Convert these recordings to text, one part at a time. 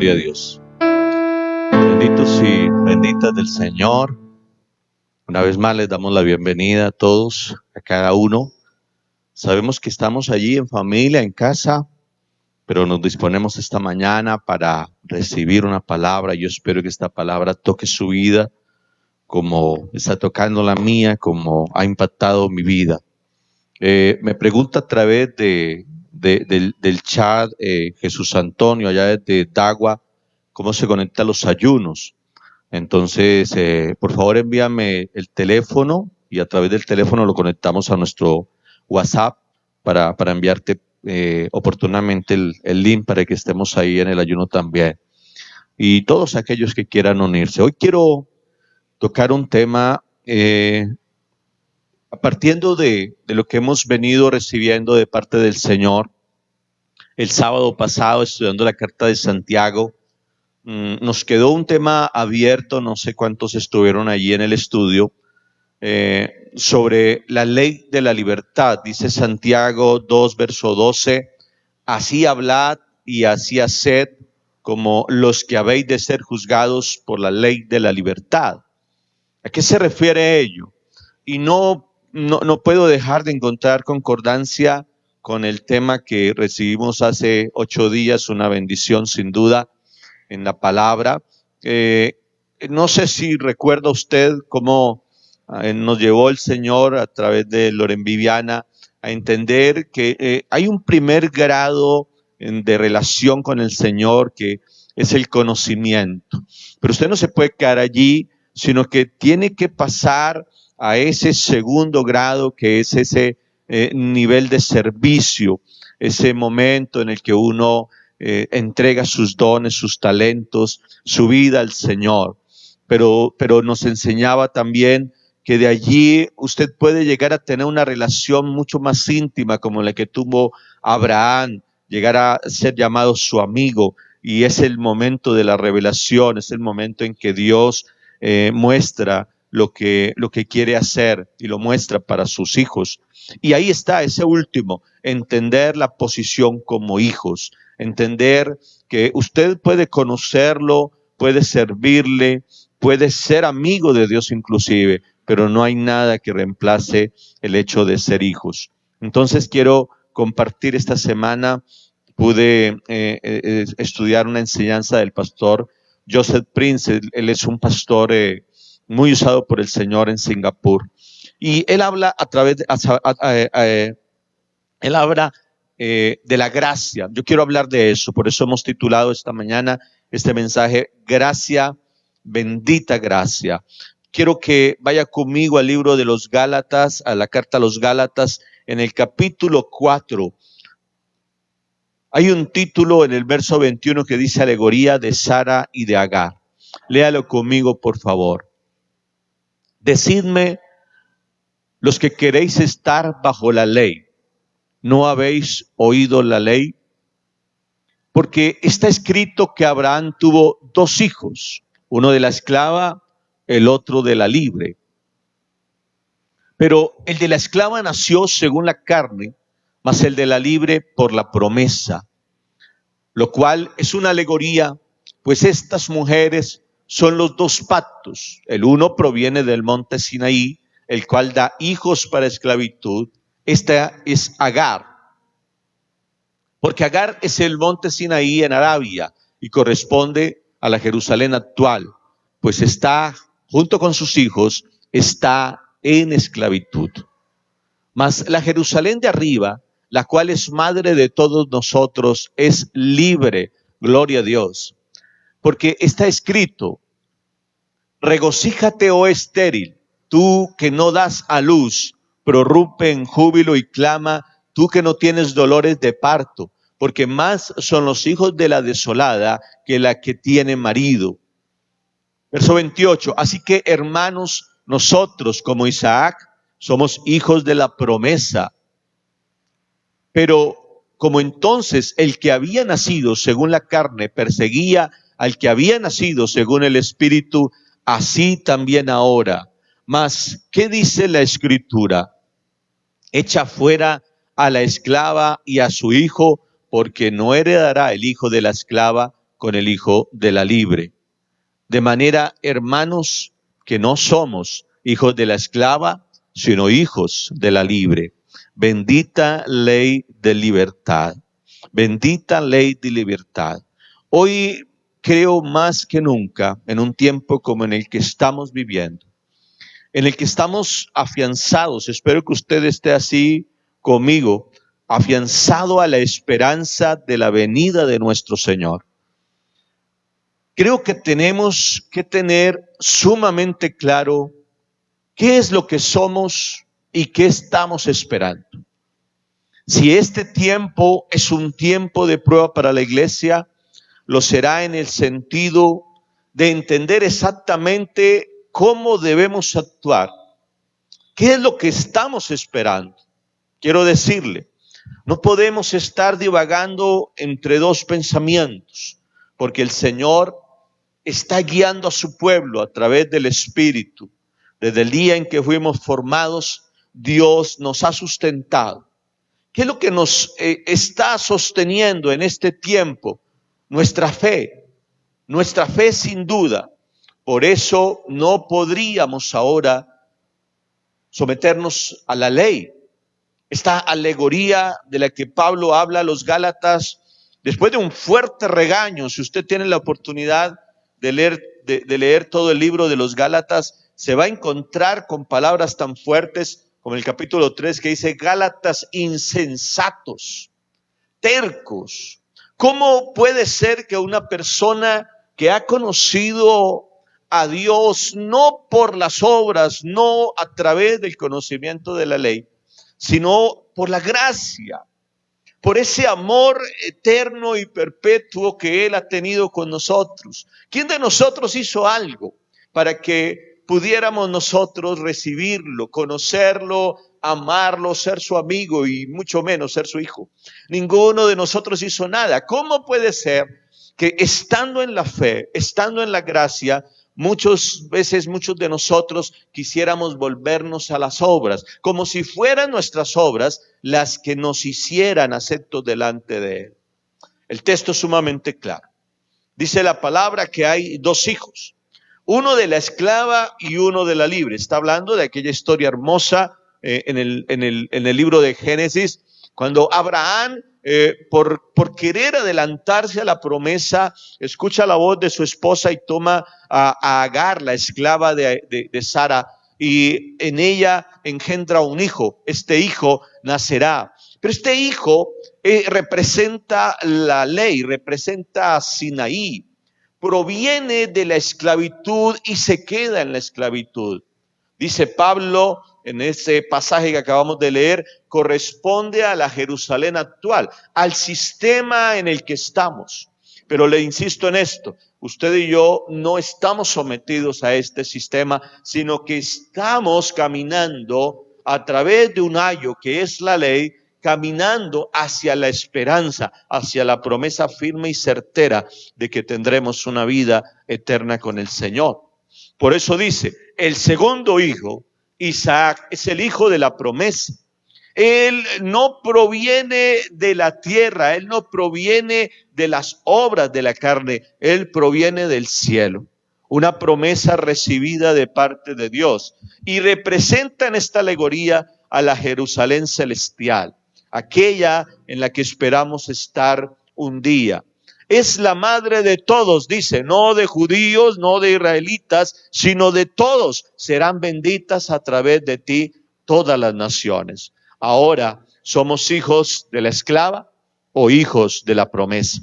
Gloria a Dios. Benditos y benditas del Señor. Una vez más les damos la bienvenida a todos, a cada uno. Sabemos que estamos allí en familia, en casa, pero nos disponemos esta mañana para recibir una palabra. Yo espero que esta palabra toque su vida, como está tocando la mía, como ha impactado mi vida. Me pregunta a través del chat Jesús Antonio, allá desde Tagua, cómo se conecta a los ayunos. Entonces, por favor envíame el teléfono y a través del teléfono lo conectamos a nuestro WhatsApp para enviarte oportunamente el link para que estemos ahí en el ayuno también. Y todos aquellos que quieran unirse. Hoy quiero tocar un tema partiendo de lo que hemos venido recibiendo de parte del Señor. El sábado pasado, estudiando la carta de Santiago, nos quedó un tema abierto, no sé cuántos estuvieron allí en el estudio, sobre la ley de la libertad. Dice Santiago 2, verso 12, así hablad y así haced como los que habéis de ser juzgados por la ley de la libertad. ¿A qué se refiere ello? Y no puedo dejar de encontrar concordancia con el tema que recibimos hace 8 días, una bendición sin duda en la palabra. No sé si recuerda usted cómo nos llevó el Señor a través de Loren Viviana a entender que hay un primer grado de relación con el Señor que es el conocimiento. Pero usted no se puede quedar allí, sino que tiene que pasar a ese segundo grado, que es ese nivel de servicio, ese momento en el que uno entrega sus dones, sus talentos, su vida al Señor. Pero nos enseñaba también que de allí usted puede llegar a tener una relación mucho más íntima como la que tuvo Abraham, llegar a ser llamado su amigo, y es el momento de la revelación, es el momento en que Dios muestra lo que quiere hacer y lo muestra para sus hijos. Y ahí está ese último, entender la posición como hijos, entender que usted puede conocerlo, puede servirle, puede ser amigo de Dios inclusive, pero no hay nada que reemplace el hecho de ser hijos. Entonces quiero compartir esta semana, pude estudiar una enseñanza del pastor Joseph Prince. Él es un pastor muy usado por el Señor en Singapur. Y él habla a través de, él habla de la gracia. Yo quiero hablar de eso, por eso hemos titulado esta mañana este mensaje, Gracia, bendita gracia. Quiero que vaya conmigo al libro de los Gálatas, a la carta a los Gálatas, en el capítulo 4. Hay un título en el verso 21 que dice alegoría de Sara y de Agar. Léalo conmigo, por favor. Decidme, los que queréis estar bajo la ley, ¿no habéis oído la ley? Porque está escrito que Abraham tuvo 2 hijos, uno de la esclava, el otro de la libre. Pero el de la esclava nació según la carne, mas el de la libre por la promesa, lo cual es una alegoría, pues estas mujeres son los 2 pactos. El uno proviene del monte Sinaí, el cual da hijos para esclavitud. Esta es Agar, porque Agar es el monte Sinaí en Arabia y corresponde a la Jerusalén actual, pues está, junto con sus hijos, está en esclavitud. Mas la Jerusalén de arriba, la cual es madre de todos nosotros, es libre, gloria a Dios. Porque está escrito, regocíjate, oh estéril, tú que no das a luz, prorrumpe en júbilo y clama, tú que no tienes dolores de parto, porque más son los hijos de la desolada que la que tiene marido. Verso 28, así que hermanos, nosotros como Isaac somos hijos de la promesa. Pero como entonces el que había nacido según la carne perseguía al que había nacido según el Espíritu, así también ahora. Mas, ¿qué dice la Escritura? Echa fuera a la esclava y a su hijo, porque no heredará el hijo de la esclava con el hijo de la libre. De manera, hermanos, que no somos hijos de la esclava, sino hijos de la libre. Bendita ley de libertad. Bendita ley de libertad. Hoy creo más que nunca, en un tiempo como en el que estamos viviendo, en el que estamos afianzados, espero que usted esté así conmigo, afianzado a la esperanza de la venida de nuestro Señor. Creo que tenemos que tener sumamente claro qué es lo que somos y qué estamos esperando. Si este tiempo es un tiempo de prueba para la iglesia, lo será en el sentido de entender exactamente cómo debemos actuar. ¿Qué es lo que estamos esperando? Quiero decirle, no podemos estar divagando entre dos pensamientos, porque el Señor está guiando a su pueblo a través del Espíritu. Desde el día en que fuimos formados, Dios nos ha sustentado. ¿Qué es lo que nos está sosteniendo en este tiempo? Nuestra fe sin duda. Por eso no podríamos ahora someternos a la ley. Esta alegoría de la que Pablo habla a los Gálatas, después de un fuerte regaño, si usted tiene la oportunidad de leer todo el libro de los Gálatas, se va a encontrar con palabras tan fuertes como el capítulo 3 que dice: Gálatas insensatos, tercos. ¿Cómo puede ser que una persona que ha conocido a Dios no por las obras, no a través del conocimiento de la ley, sino por la gracia, por ese amor eterno y perpetuo que Él ha tenido con nosotros? ¿Quién de nosotros hizo algo para que pudiéramos nosotros recibirlo, conocerlo, amarlo, ser su amigo y mucho menos ser su hijo? Ninguno de nosotros hizo nada. ¿Cómo puede ser que estando en la fe, estando en la gracia, muchas veces muchos de nosotros quisiéramos volvernos a las obras, como si fueran nuestras obras las que nos hicieran aceptos delante de Él? El texto es sumamente claro. Dice la palabra que hay dos hijos, uno de la esclava y uno de la libre. Está hablando de aquella historia hermosa en el libro de Génesis, cuando Abraham, por querer adelantarse a la promesa, escucha la voz de su esposa y toma a Agar, la esclava de Sara, y en ella engendra un hijo. Este hijo nacerá. Pero este hijo representa la ley, representa a Sinaí. Proviene de la esclavitud y se queda en la esclavitud. Dice Pablo en ese pasaje que acabamos de leer, corresponde a la Jerusalén actual, al sistema en el que estamos. Pero le insisto en esto, usted y yo no estamos sometidos a este sistema, sino que estamos caminando a través de un ayo que es la ley, caminando hacia la esperanza, hacia la promesa firme y certera de que tendremos una vida eterna con el Señor. Por eso dice, el segundo hijo, Isaac, es el hijo de la promesa. Él no proviene de la tierra, él no proviene de las obras de la carne, él proviene del cielo. Una promesa recibida de parte de Dios y representa en esta alegoría a la Jerusalén celestial, aquella en la que esperamos estar un día. Es la madre de todos, dice, no de judíos, no de israelitas, sino de todos. Serán benditas a través de ti todas las naciones. Ahora, ¿somos hijos de la esclava o hijos de la promesa?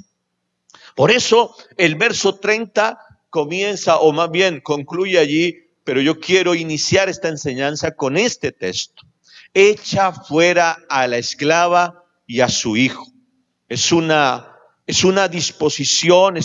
Por eso el verso 30 comienza, o más bien concluye allí, pero yo quiero iniciar esta enseñanza con este texto. Echa fuera a la esclava y a su hijo. Es una disposición,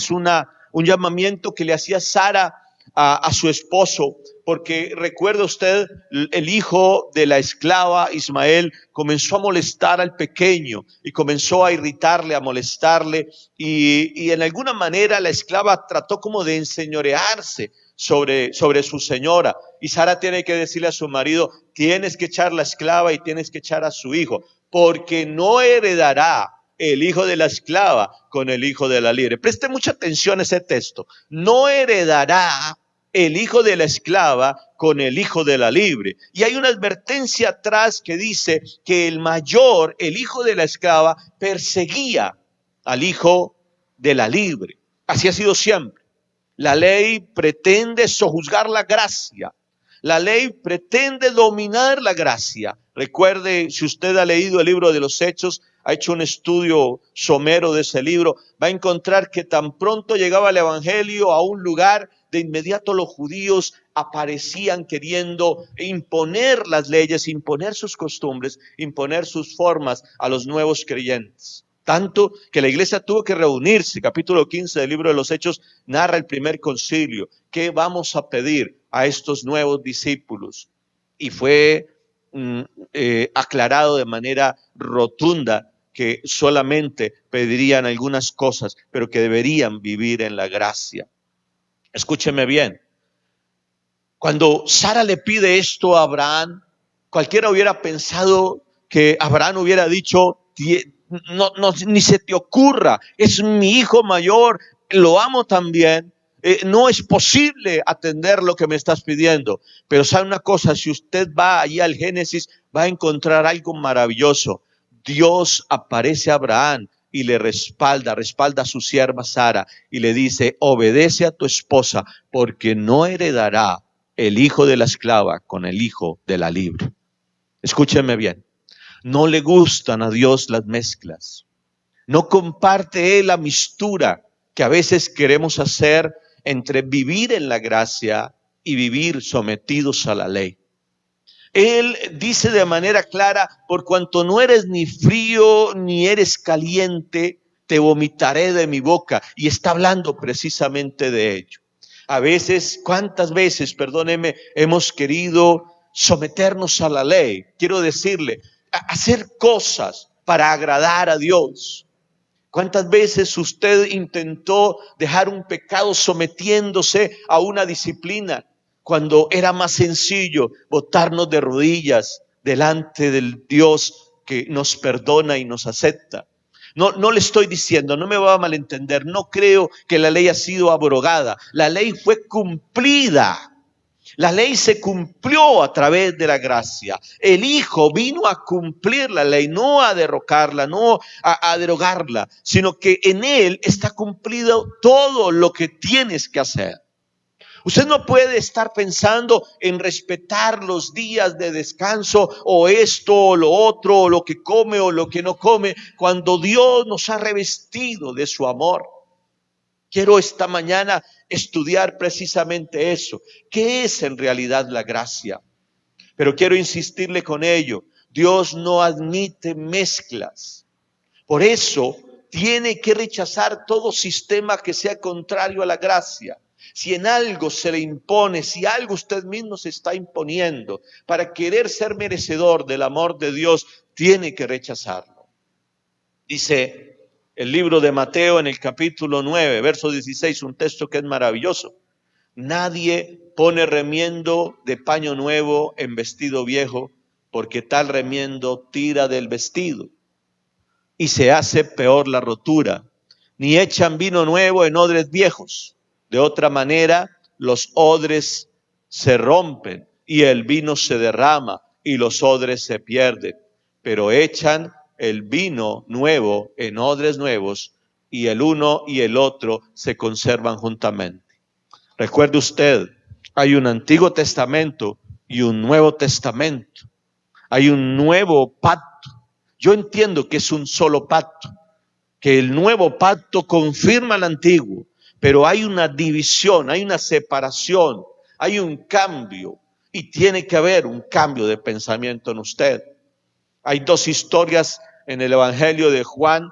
un llamamiento que le hacía Sara a su esposo, porque recuerda usted, el hijo de la esclava Ismael comenzó a molestar al pequeño y comenzó a irritarle, a molestarle, y en alguna manera la esclava trató como de enseñorearse sobre su señora, y Sara tiene que decirle a su marido, tienes que echar la esclava y tienes que echar a su hijo, porque no heredará el hijo de la esclava con el hijo de la libre. Preste mucha atención a ese texto. No heredará el hijo de la esclava con el hijo de la libre. Y hay una advertencia atrás que dice que el mayor, el hijo de la esclava, perseguía al hijo de la libre. Así ha sido siempre. La ley pretende sojuzgar la gracia. La ley pretende dominar la gracia. Recuerde, si usted ha leído el libro de los Hechos, ha hecho un estudio somero de ese libro, va a encontrar que tan pronto llegaba el evangelio a un lugar, de inmediato los judíos aparecían queriendo imponer las leyes, imponer sus costumbres, imponer sus formas a los nuevos creyentes. Tanto que la iglesia tuvo que reunirse. Capítulo 15 del libro de los Hechos narra el primer concilio. ¿Qué vamos a pedir a estos nuevos discípulos? Y fue aclarado de manera rotunda que solamente pedirían algunas cosas, pero que deberían vivir en la gracia. Escúcheme bien. Cuando Sara le pide esto a Abraham, cualquiera hubiera pensado que Abraham hubiera dicho: no, ni se te ocurra, es mi hijo mayor, lo amo también, no es posible atender lo que me estás pidiendo. Pero sabe una cosa, si usted va allí al Génesis, va a encontrar algo maravilloso. Dios aparece a Abraham y le respalda a su sierva Sara y le dice: obedece a tu esposa, porque no heredará el hijo de la esclava con el hijo de la libre. Escúcheme bien. No le gustan a Dios las mezclas. No comparte Él la mistura que a veces queremos hacer entre vivir en la gracia y vivir sometidos a la ley. Él dice de manera clara: por cuanto no eres ni frío ni eres caliente, te vomitaré de mi boca. Y está hablando precisamente de ello. A veces, ¿cuántas veces, perdóneme, hemos querido someternos a la ley? Quiero decirle, hacer cosas para agradar a Dios. ¿Cuántas veces usted intentó dejar un pecado sometiéndose a una disciplina, cuando era más sencillo botarnos de rodillas delante del Dios que nos perdona y nos acepta? No le estoy diciendo, no me va a malentender, no creo que la ley ha sido abrogada. La ley fue cumplida. La ley se cumplió a través de la gracia. El Hijo vino a cumplir la ley, no a derrocarla, no a derogarla, sino que en Él está cumplido todo lo que tienes que hacer. Usted no puede estar pensando en respetar los días de descanso, o esto o lo otro, o lo que come o lo que no come, cuando Dios nos ha revestido de su amor. Quiero esta mañana estudiar precisamente eso. ¿Qué es en realidad la gracia? Pero quiero insistirle con ello. Dios no admite mezclas. Por eso tiene que rechazar todo sistema que sea contrario a la gracia. Si en algo se le impone, si algo usted mismo se está imponiendo para querer ser merecedor del amor de Dios, tiene que rechazarlo. Dice el libro de Mateo en el capítulo 9, verso 16, un texto que es maravilloso. Nadie pone remiendo de paño nuevo en vestido viejo, porque tal remiendo tira del vestido y se hace peor la rotura. Ni echan vino nuevo en odres viejos. De otra manera, los odres se rompen y el vino se derrama y los odres se pierden. Pero echan el vino nuevo en odres nuevos y el uno y el otro se conservan juntamente. Recuerde usted, hay un Antiguo Testamento y un Nuevo Testamento. Hay un nuevo pacto. Yo entiendo que es un solo pacto, que el nuevo pacto confirma el antiguo, pero hay una división, hay una separación, hay un cambio, y tiene que haber un cambio de pensamiento en usted. Hay dos historias en el Evangelio de Juan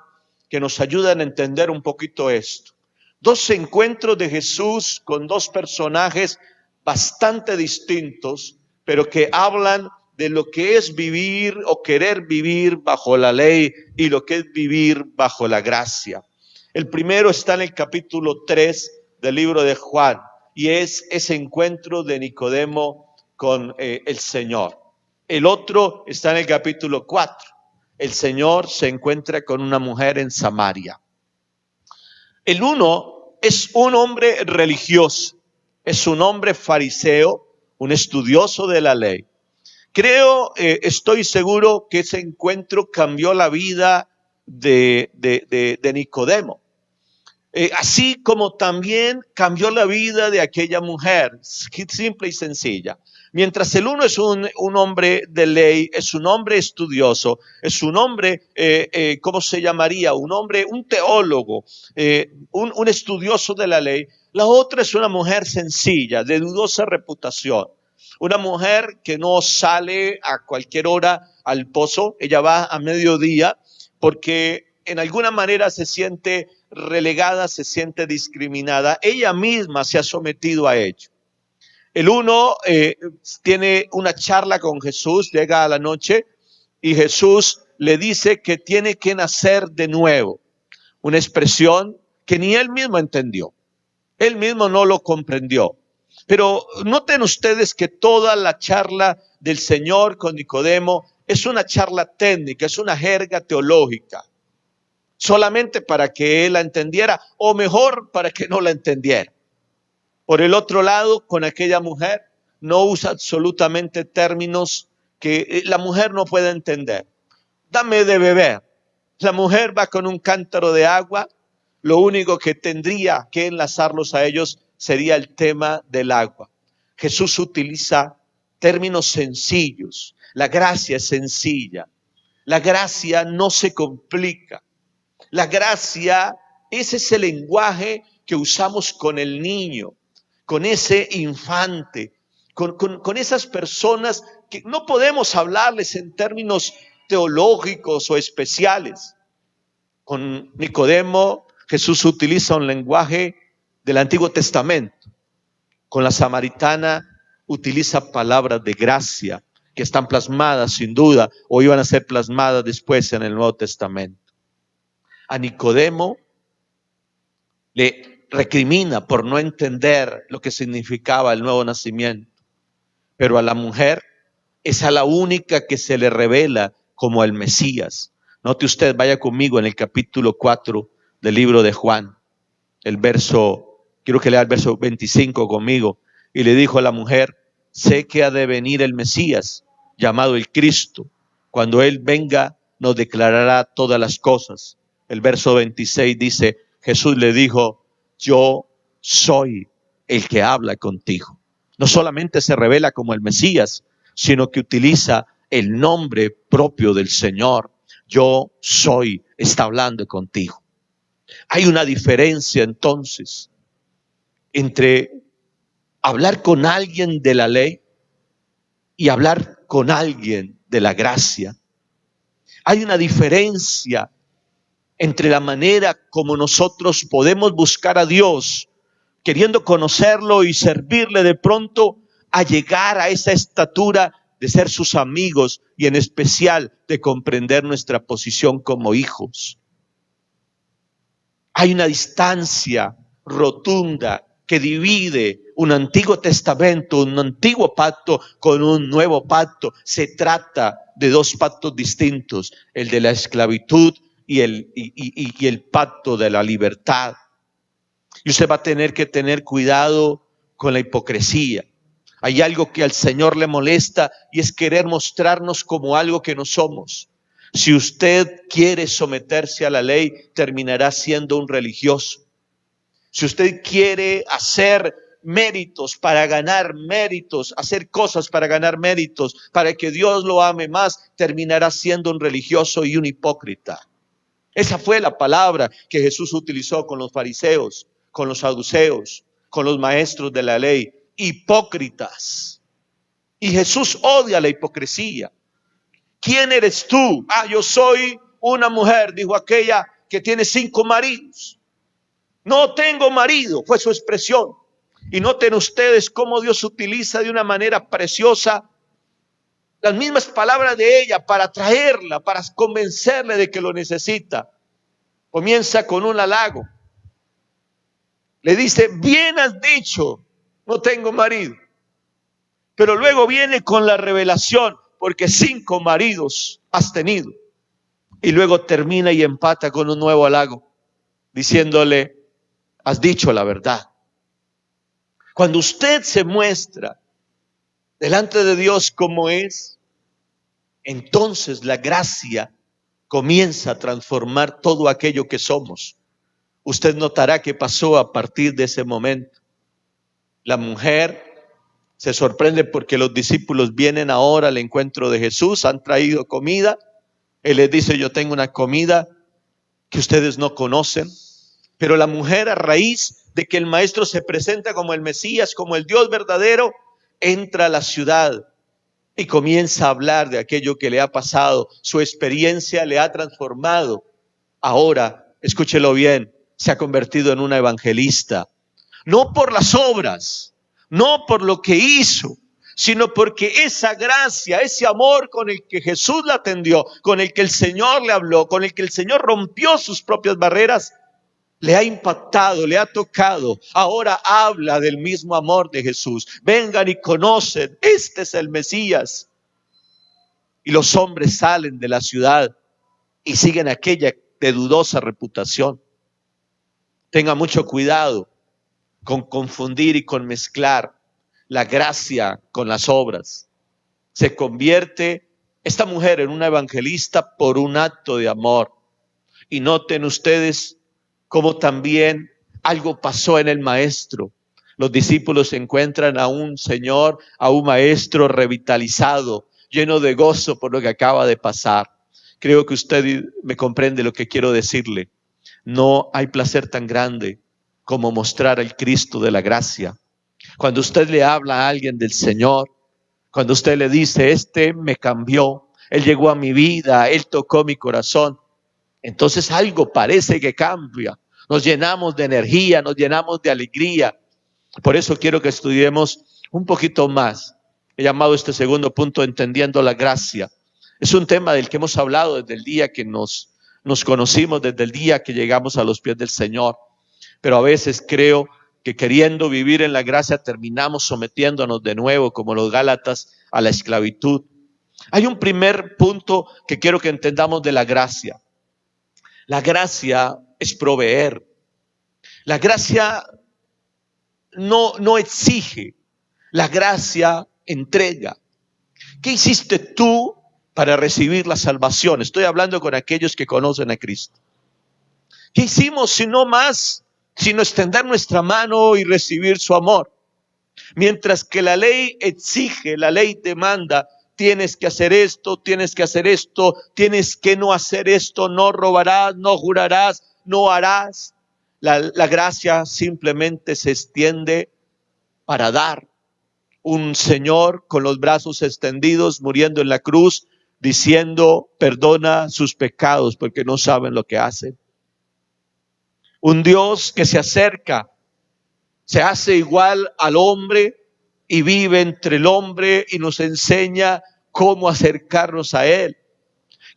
que nos ayudan a entender un poquito esto. Dos encuentros de Jesús con dos personajes bastante distintos, pero que hablan de lo que es vivir o querer vivir bajo la ley y lo que es vivir bajo la gracia. El primero está en el capítulo 3 del libro de Juan, y es ese encuentro de Nicodemo con el Señor. El otro está en el capítulo 4. el Señor se encuentra con una mujer en Samaria. El uno es un hombre religioso, es un hombre fariseo, un estudioso de la ley. Estoy seguro que ese encuentro cambió la vida de Nicodemo. Así como también cambió la vida de aquella mujer, simple y sencilla. Mientras el uno es un hombre de ley, es un hombre estudioso, es un hombre, ¿cómo se llamaría? Un hombre, un teólogo, un estudioso de la ley. La otra es una mujer sencilla, de dudosa reputación. Una mujer que no sale a cualquier hora al pozo, ella va a mediodía porque en alguna manera se siente relegada, se siente discriminada. Ella misma se ha sometido a ello. El uno tiene una charla con Jesús, llega a la noche y Jesús le dice que tiene que nacer de nuevo. Una expresión que ni él mismo entendió. Él mismo no lo comprendió. Pero noten ustedes que toda la charla del Señor con Nicodemo es una charla técnica, es una jerga teológica. Solamente para que él la entendiera, o mejor, para que no la entendiera. Por el otro lado, con aquella mujer, no usa absolutamente términos que la mujer no puede entender. Dame de beber. La mujer va con un cántaro de agua. Lo único que tendría que enlazarlos a ellos sería el tema del agua. Jesús utiliza términos sencillos. La gracia es sencilla. La gracia no se complica. La gracia es ese lenguaje que usamos con el niño, con ese infante, con esas personas que no podemos hablarles en términos teológicos o especiales. Con Nicodemo, Jesús utiliza un lenguaje del Antiguo Testamento. Con la samaritana utiliza palabras de gracia que están plasmadas sin duda o iban a ser plasmadas después en el Nuevo Testamento. A Nicodemo le recrimina por no entender lo que significaba el nuevo nacimiento, pero a la mujer es a la única que se le revela como el Mesías. Note usted, vaya conmigo en el capítulo 4 del libro de Juan, quiero que lea el verso 25 conmigo. Y le dijo a la mujer: sé que ha de venir el Mesías, llamado el Cristo. Cuando Él venga, nos declarará todas las cosas. El verso 26 dice: Jesús le dijo: yo soy el que habla contigo. No solamente se revela como el Mesías, sino que utiliza el nombre propio del Señor. Yo soy, está hablando contigo. Hay una diferencia entonces entre hablar con alguien de la ley y hablar con alguien de la gracia. Hay una diferencia entre la manera como nosotros podemos buscar a Dios, queriendo conocerlo y servirle de pronto, a llegar a esa estatura de ser sus amigos y en especial de comprender nuestra posición como hijos. Hay una distancia rotunda que divide un Antiguo Testamento, un antiguo pacto con un nuevo pacto. Se trata de dos pactos distintos, el de la esclavitud y el pacto de la libertad. Y usted va a tener que tener cuidado con la hipocresía. Hay algo que al Señor le molesta y es querer mostrarnos como algo que no somos. Si usted quiere someterse a la ley, terminará siendo un religioso. Si usted quiere hacer méritos para ganar méritos, hacer cosas para ganar méritos, para que Dios lo ame más, terminará siendo un religioso y un hipócrita. Esa fue la palabra que Jesús utilizó con los fariseos, con los saduceos, con los maestros de la ley, hipócritas. Y Jesús odia la hipocresía. ¿Quién eres tú? Yo soy una mujer, dijo aquella, que tiene 5 maridos. No tengo marido, fue su expresión. Y noten ustedes cómo Dios utiliza de una manera preciosa las mismas palabras de ella para atraerla, para convencerle de que lo necesita. Comienza con un halago. Le dice: bien has dicho, no tengo marido. Pero luego viene con la revelación: porque 5 maridos has tenido. y luego termina y empata con un nuevo halago, diciéndole, has dicho la verdad. Cuando usted se muestra delante de Dios como es, entonces la gracia comienza a transformar todo aquello que somos. Usted notará qué pasó a partir de ese momento. La mujer se sorprende porque los discípulos vienen ahora al encuentro de Jesús, han traído comida. Él les dice, yo tengo una comida que ustedes no conocen. Pero la mujer, a raíz de que el maestro se presenta como el Mesías, como el Dios verdadero, entra a la ciudad y comienza a hablar de aquello que le ha pasado. Su experiencia le ha transformado. Ahora, escúchelo bien, se ha convertido en una evangelista. No por las obras, no por lo que hizo, sino porque esa gracia, ese amor con el que Jesús la atendió, con el que el Señor le habló, con el que el Señor rompió sus propias barreras, le ha impactado, le ha tocado. Ahora habla del mismo amor de Jesús. Vengan y conocen, este es el Mesías. Y los hombres salen de la ciudad y siguen aquella de dudosa reputación. Tenga mucho cuidado con confundir y con mezclar la gracia con las obras. Se convierte esta mujer en una evangelista por un acto de amor. Y noten ustedes cómo también algo pasó en el maestro. Los discípulos encuentran a un Señor, a un maestro revitalizado, lleno de gozo por lo que acaba de pasar. Creo que usted me comprende lo que quiero decirle. No hay placer tan grande como mostrar al Cristo de la gracia. Cuando usted le habla a alguien del Señor, cuando usted le dice, este me cambió, Él llegó a mi vida, Él tocó mi corazón, entonces algo parece que cambia. Nos llenamos de energía, nos llenamos de alegría. Por eso quiero que estudiemos un poquito más. He llamado este segundo punto entendiendo la gracia. Es un tema del que hemos hablado desde el día que nos conocimos, desde el día que llegamos a los pies del Señor. Pero a veces creo que queriendo vivir en la gracia terminamos sometiéndonos de nuevo, como los Gálatas, a la esclavitud. Hay un primer punto que quiero que entendamos de la gracia. La gracia es proveer. La gracia no exige, la gracia entrega. ¿Qué hiciste tú para recibir la salvación? Estoy hablando con aquellos que conocen a Cristo. ¿Qué hicimos sino extender nuestra mano y recibir su amor? Mientras que la ley exige, la ley demanda, tienes que hacer esto, tienes que hacer esto, tienes que no hacer esto, no robarás, no jurarás, no harás. La gracia simplemente se extiende para dar. Un Señor con los brazos extendidos, muriendo en la cruz, diciendo, perdona sus pecados porque no saben lo que hacen. Un Dios que se acerca, se hace igual al hombre y vive entre el hombre y nos enseña cómo acercarnos a Él.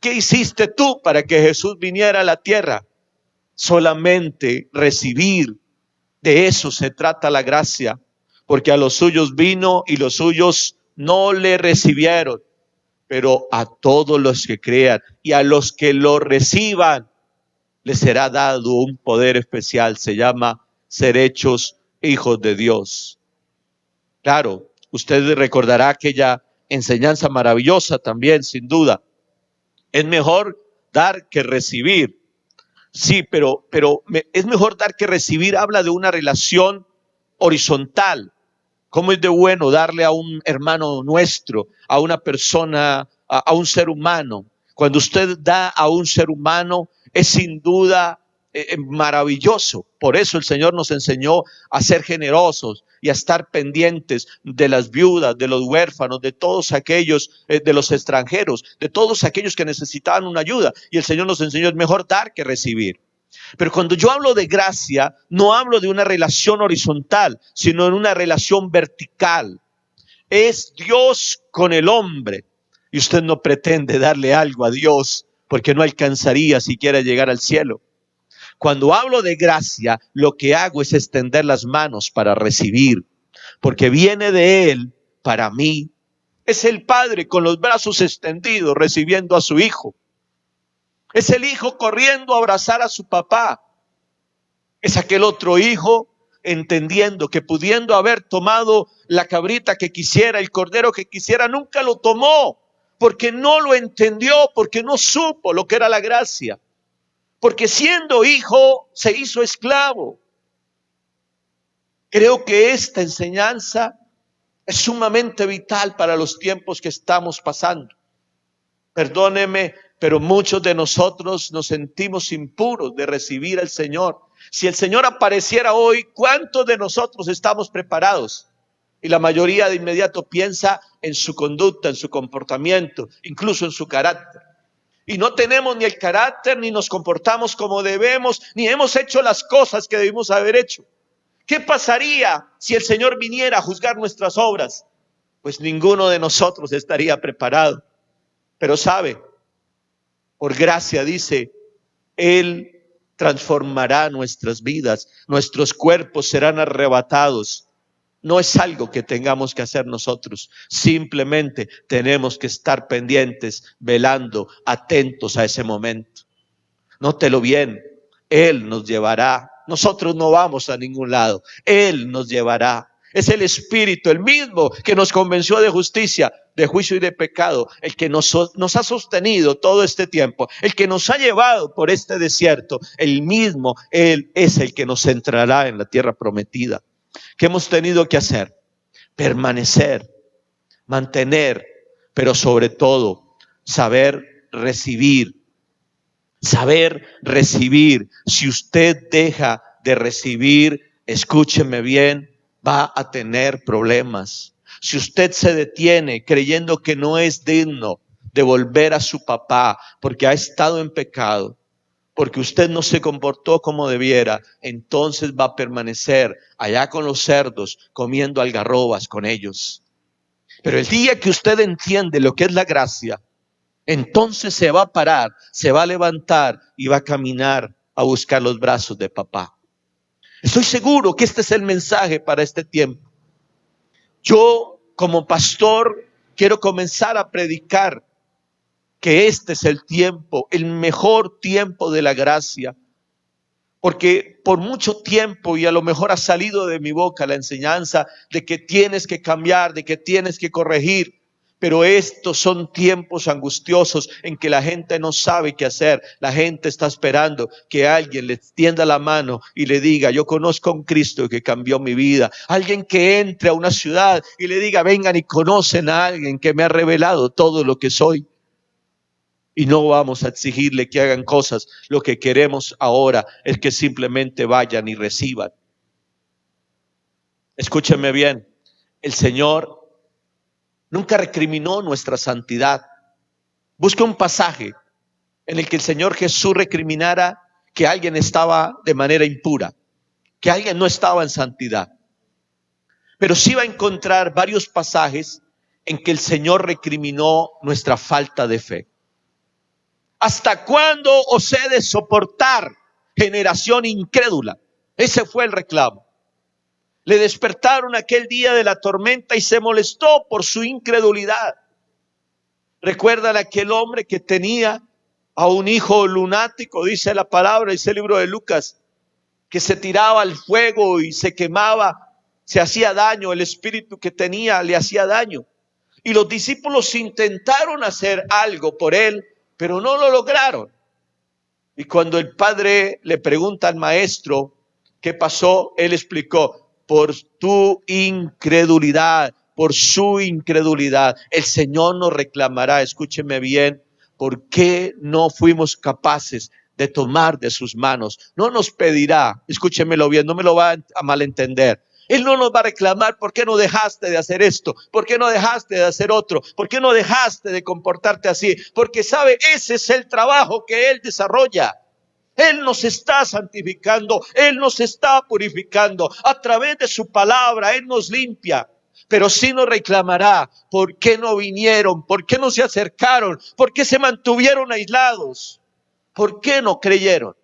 ¿Qué hiciste tú para que Jesús viniera a la tierra? Solamente recibir. De eso se trata la gracia, porque a los suyos vino y los suyos no le recibieron, pero a todos los que crean y a los que lo reciban les será dado un poder especial, se llama ser hechos hijos de Dios. Claro, usted recordará aquella enseñanza maravillosa también, sin duda. Es mejor dar que recibir. Sí, pero es mejor dar que recibir. Habla de una relación horizontal. ¿Cómo es de bueno darle a un hermano nuestro, a una persona, a un ser humano? Cuando usted da a un ser humano, es sin duda maravilloso. Por eso el Señor nos enseñó a ser generosos y a estar pendientes de las viudas, de los huérfanos, de todos aquellos, de los extranjeros, de todos aquellos que necesitaban una ayuda. Y el Señor nos enseñó, es mejor dar que recibir. Pero cuando yo hablo de gracia, no hablo de una relación horizontal, sino de una relación vertical. Es Dios con el hombre. Y usted no pretende darle algo a Dios porque no alcanzaría siquiera llegar al cielo. Cuando hablo de gracia, lo que hago es extender las manos para recibir, porque viene de Él para mí. Es el Padre con los brazos extendidos recibiendo a su Hijo. Es el hijo corriendo a abrazar a su papá. Es aquel otro hijo entendiendo que pudiendo haber tomado la cabrita que quisiera, el cordero que quisiera, nunca lo tomó, porque no lo entendió, porque no supo lo que era la gracia, porque siendo hijo se hizo esclavo. Creo que esta enseñanza es sumamente vital para los tiempos que estamos pasando. Perdóneme, pero muchos de nosotros nos sentimos impuros de recibir al Señor. Si el Señor apareciera hoy, ¿cuántos de nosotros estamos preparados? Y la mayoría de inmediato piensa en su conducta, en su comportamiento, incluso en su carácter. Y no tenemos ni el carácter, ni nos comportamos como debemos, ni hemos hecho las cosas que debimos haber hecho. ¿Qué pasaría si el Señor viniera a juzgar nuestras obras? Pues ninguno de nosotros estaría preparado. Pero sabe, por gracia dice, Él transformará nuestras vidas, nuestros cuerpos serán arrebatados. No es algo que tengamos que hacer nosotros, simplemente tenemos que estar pendientes, velando, atentos a ese momento. Nótelo bien, Él nos llevará, nosotros no vamos a ningún lado, Él nos llevará. Es el Espíritu, el mismo que nos convenció de justicia, de juicio y de pecado, el que nos ha sostenido todo este tiempo, el que nos ha llevado por este desierto, el mismo, Él es el que nos centrará en la tierra prometida. ¿Qué hemos tenido que hacer? Permanecer, mantener, pero sobre todo, saber recibir. Saber recibir. Si usted deja de recibir, escúcheme bien, va a tener problemas. Si usted se detiene creyendo que no es digno de volver a su papá porque ha estado en pecado, porque usted no se comportó como debiera, entonces va a permanecer allá con los cerdos comiendo algarrobas con ellos. Pero el día que usted entiende lo que es la gracia, entonces se va a parar, se va a levantar y va a caminar a buscar los brazos de papá. Estoy seguro que este es el mensaje para este tiempo. Yo, como pastor, quiero comenzar a predicar que este es el tiempo, el mejor tiempo de la gracia. Porque por mucho tiempo, y a lo mejor ha salido de mi boca la enseñanza de que tienes que cambiar, de que tienes que corregir. Pero estos son tiempos angustiosos en que la gente no sabe qué hacer. La gente está esperando que alguien le extienda la mano y le diga, yo conozco a un Cristo que cambió mi vida. Alguien que entre a una ciudad y le diga, vengan y conocen a alguien que me ha revelado todo lo que soy. Y no vamos a exigirle que hagan cosas. Lo que queremos ahora es que simplemente vayan y reciban. Escúchenme bien, el Señor nunca recriminó nuestra santidad. Busca un pasaje en el que el Señor Jesús recriminara que alguien estaba de manera impura, que alguien no estaba en santidad. Pero sí va a encontrar varios pasajes en que el Señor recriminó nuestra falta de fe. ¿Hasta cuándo os he de soportar, generación incrédula? Ese fue el reclamo. Le despertaron aquel día de la tormenta y se molestó por su incredulidad. ¿Recuerdan aquel hombre que tenía a un hijo lunático? Dice la palabra, dice el libro de Lucas, que se tiraba al fuego y se quemaba, se hacía daño, el espíritu que tenía le hacía daño. Y los discípulos intentaron hacer algo por él, pero no lo lograron. Y cuando el padre le pregunta al maestro qué pasó, él explicó, por tu incredulidad, por su incredulidad, el Señor nos reclamará, escúcheme bien, ¿por qué no fuimos capaces de tomar de sus manos? No nos pedirá, escúchemelo bien, no me lo va a malentender. Él no nos va a reclamar, ¿por qué no dejaste de hacer esto? ¿Por qué no dejaste de hacer otro? ¿Por qué no dejaste de comportarte así? Porque sabe, ese es el trabajo que Él desarrolla. Él nos está santificando, Él nos está purificando. A través de su palabra, Él nos limpia. Pero sí nos reclamará, ¿por qué no vinieron? ¿Por qué no se acercaron? ¿Por qué se mantuvieron aislados? ¿Por qué no creyeron?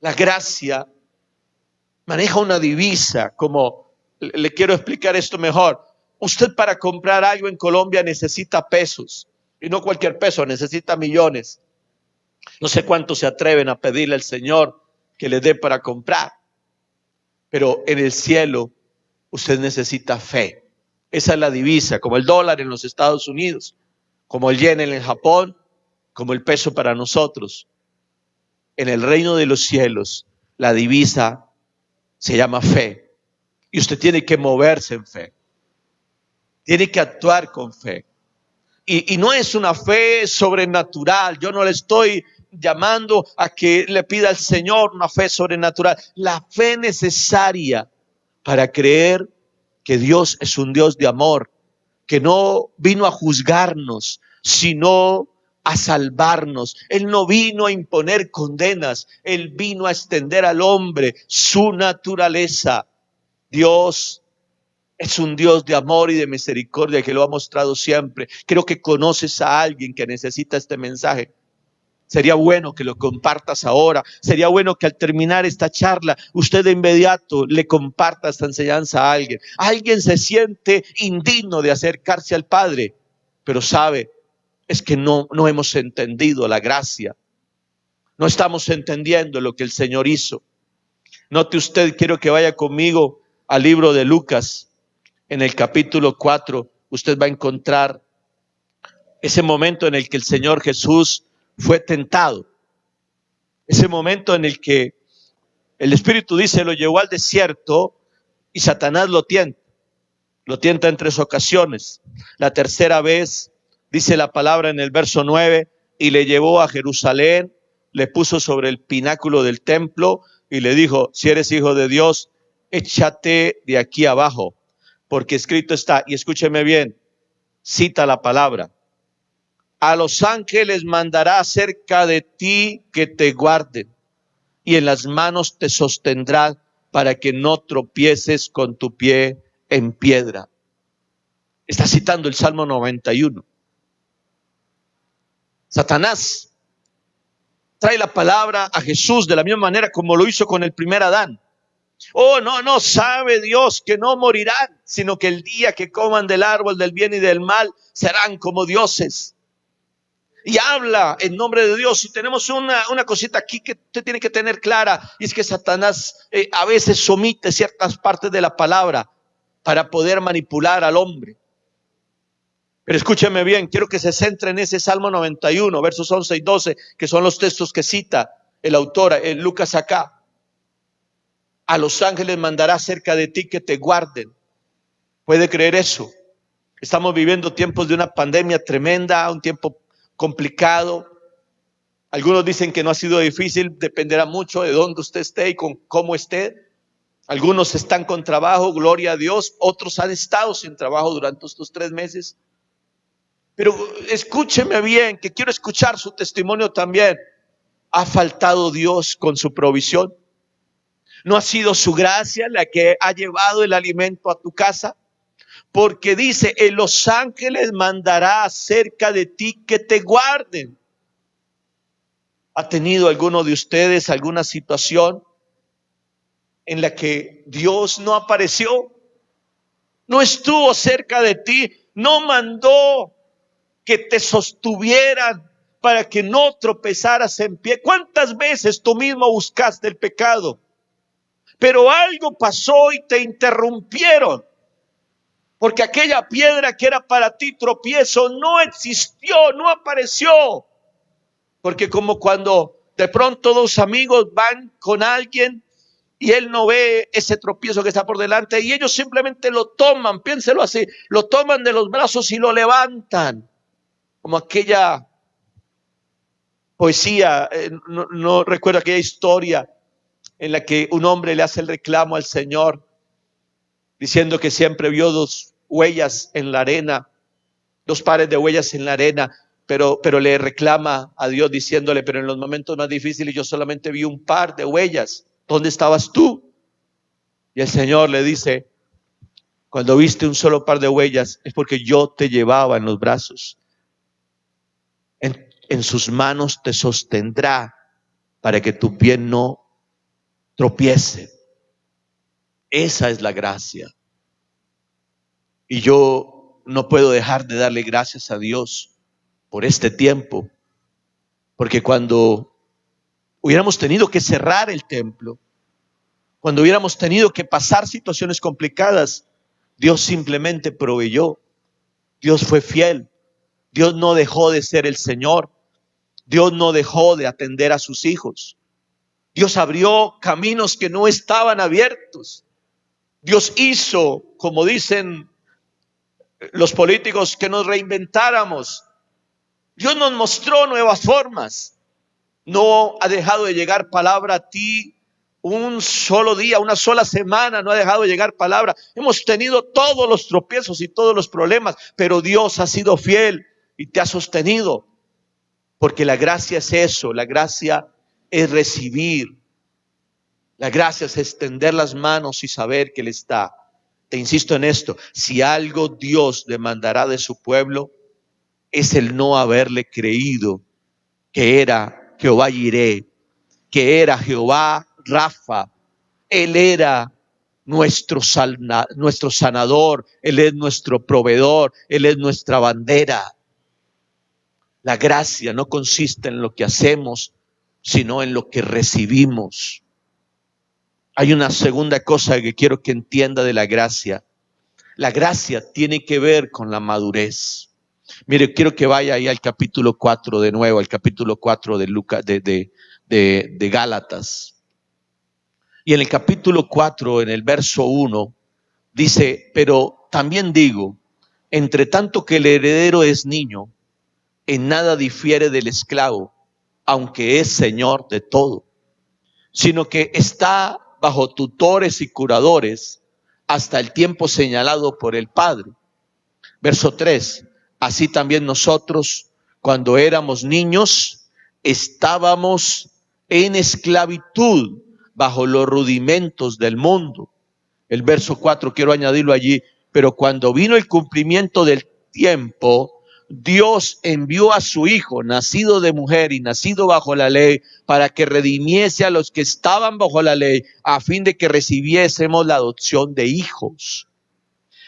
La gracia maneja una divisa, como le quiero explicar esto mejor. Usted para comprar algo en Colombia necesita pesos, y no cualquier peso, necesita millones. No sé cuántos se atreven a pedirle al Señor que les dé para comprar, pero en el cielo usted necesita fe. Esa es la divisa, como el dólar en los Estados Unidos, como el yen en el Japón, como el peso para nosotros. En el reino de los cielos, la divisa se llama fe. Y usted tiene que moverse en fe. Tiene que actuar con fe. Y no es una fe sobrenatural. Yo no le estoy llamando a que le pida al Señor una fe sobrenatural. La fe necesaria para creer que Dios es un Dios de amor, que no vino a juzgarnos, sino a salvarnos. Él no vino a imponer condenas, Él vino a extender al hombre su naturaleza. Dios es un Dios de amor y de misericordia que lo ha mostrado siempre. Creo que conoces a alguien que necesita este mensaje. Sería bueno que lo compartas ahora. Sería bueno que al terminar esta charla, usted de inmediato le comparta esta enseñanza a alguien. Alguien se siente indigno de acercarse al Padre, pero sabe, es que no hemos entendido la gracia. No estamos entendiendo lo que el Señor hizo. Note usted, quiero que vaya conmigo al libro de Lucas. En el capítulo 4, usted va a encontrar ese momento en el que el Señor Jesús fue tentado. Ese momento en el que el Espíritu dice, lo llevó al desierto y Satanás lo tienta. Lo tienta en 3 ocasiones. La tercera vez, dice la palabra en el verso 9, y le llevó a Jerusalén, le puso sobre el pináculo del templo y le dijo, si eres hijo de Dios, échate de aquí abajo, porque escrito está, y escúcheme bien, cita la palabra, a los ángeles mandará cerca de ti que te guarden, y en las manos te sostendrá para que no tropieces con tu pie en piedra. Está citando el Salmo 91. Satanás trae la palabra a Jesús de la misma manera como lo hizo con el primer Adán. Oh, no sabe Dios que no morirán, sino que el día que coman del árbol del bien y del mal serán como dioses. Y habla en nombre de Dios. Y tenemos una cosita aquí que usted tiene que tener clara, y es que Satanás a veces omite ciertas partes de la palabra para poder manipular al hombre. Pero escúcheme bien, quiero que se centre en ese Salmo 91, versos 11 y 12, que son los textos que cita el autor, Lucas acá. A los ángeles mandará cerca de ti que te guarden. ¿Puede creer eso? Estamos viviendo tiempos de una pandemia tremenda, un tiempo complicado. Algunos dicen que no ha sido difícil, dependerá mucho de dónde usted esté y con cómo esté. Algunos están con trabajo, gloria a Dios. Otros han estado sin trabajo durante estos 3 meses. Pero escúcheme bien, que quiero escuchar su testimonio también. ¿Ha faltado Dios con su provisión? ¿No ha sido su gracia la que ha llevado el alimento a tu casa? Porque dice, en los ángeles mandará cerca de ti que te guarden. ¿Ha tenido alguno de ustedes alguna situación en la que Dios no apareció? No estuvo cerca de ti, no mandó que te sostuvieran para que no tropezaras en pie. ¿Cuántas veces tú mismo buscaste el pecado? Pero algo pasó y te interrumpieron, porque aquella piedra que era para ti tropiezo no existió, no apareció. Porque como cuando de pronto 2 amigos van con alguien y él no ve ese tropiezo que está por delante y ellos simplemente lo toman, piénselo así, lo toman de los brazos y lo levantan. Como aquella poesía, no recuerdo aquella historia en la que un hombre le hace el reclamo al Señor diciendo que siempre vio 2 huellas en la arena, 2 pares de huellas en la arena, pero le reclama a Dios diciéndole, pero en los momentos más difíciles yo solamente vi un par de huellas. ¿Dónde estabas tú? Y el Señor le dice, cuando viste un solo par de huellas es porque yo te llevaba en los brazos. En sus manos te sostendrá para que tu pie no tropiece. Esa es la gracia. Y yo no puedo dejar de darle gracias a Dios por este tiempo, porque cuando hubiéramos tenido que cerrar el templo, cuando hubiéramos tenido que pasar situaciones complicadas, Dios simplemente proveyó. Dios fue fiel. Dios no dejó de ser el Señor. Dios no dejó de atender a sus hijos. Dios abrió caminos que no estaban abiertos. Dios hizo, como dicen los políticos, que nos reinventáramos. Dios nos mostró nuevas formas. No ha dejado de llegar palabra a ti un solo día, una sola semana, no ha dejado de llegar palabra. Hemos tenido todos los tropiezos y todos los problemas, pero Dios ha sido fiel y te ha sostenido. Porque la gracia es eso, la gracia es recibir. La gracia es extender las manos y saber que Él está. Te insisto en esto, si algo Dios demandará de su pueblo, es el no haberle creído que era Jehová Jireh, que era Jehová Rafa. Él era nuestro sanador, Él es nuestro proveedor, Él es nuestra bandera. La gracia no consiste en lo que hacemos, sino en lo que recibimos. Hay una segunda cosa que quiero que entienda de la gracia. La gracia tiene que ver con la madurez. Mire, quiero que vaya ahí al capítulo 4 de nuevo, al capítulo 4 de Lucas, de Gálatas. Y en el capítulo 4, en el verso 1, dice, pero también digo, entre tanto que el heredero es niño, en nada difiere del esclavo, aunque es señor de todo, sino que está bajo tutores y curadores hasta el tiempo señalado por el Padre. Verso 3, así también nosotros, cuando éramos niños, estábamos en esclavitud bajo los rudimentos del mundo. El verso 4, quiero añadirlo allí, pero cuando vino el cumplimiento del tiempo, Dios envió a su Hijo, nacido de mujer y nacido bajo la ley, para que redimiese a los que estaban bajo la ley, a fin de que recibiésemos la adopción de hijos.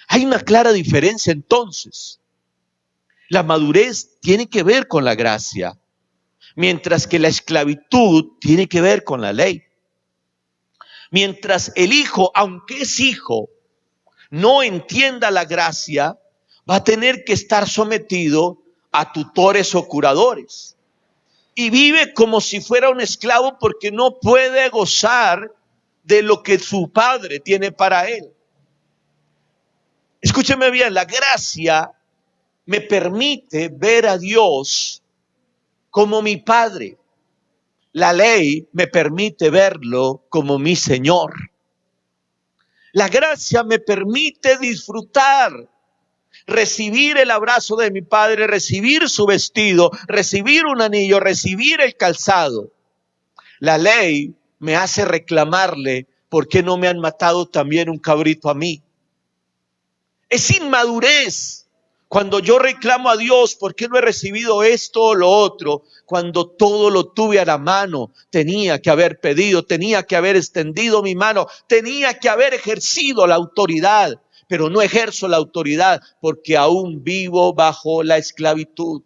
Hay una clara diferencia entonces. La madurez tiene que ver con la gracia, mientras que la esclavitud tiene que ver con la ley. Mientras el hijo, aunque es hijo, no entienda la gracia, va a tener que estar sometido a tutores o curadores. Y vive como si fuera un esclavo porque no puede gozar de lo que su padre tiene para él. Escúcheme bien, la gracia me permite ver a Dios como mi Padre. La ley me permite verlo como mi Señor. La gracia me permite disfrutar, recibir el abrazo de mi Padre, recibir su vestido, recibir un anillo, recibir el calzado. La ley me hace reclamarle, ¿por qué no me han matado también un cabrito a mí? Es inmadurez cuando yo reclamo a Dios, ¿por qué no he recibido esto o lo otro? Cuando todo lo tuve a la mano, tenía que haber pedido, tenía que haber extendido mi mano, tenía que haber ejercido la autoridad, pero no ejerzo la autoridad porque aún vivo bajo la esclavitud.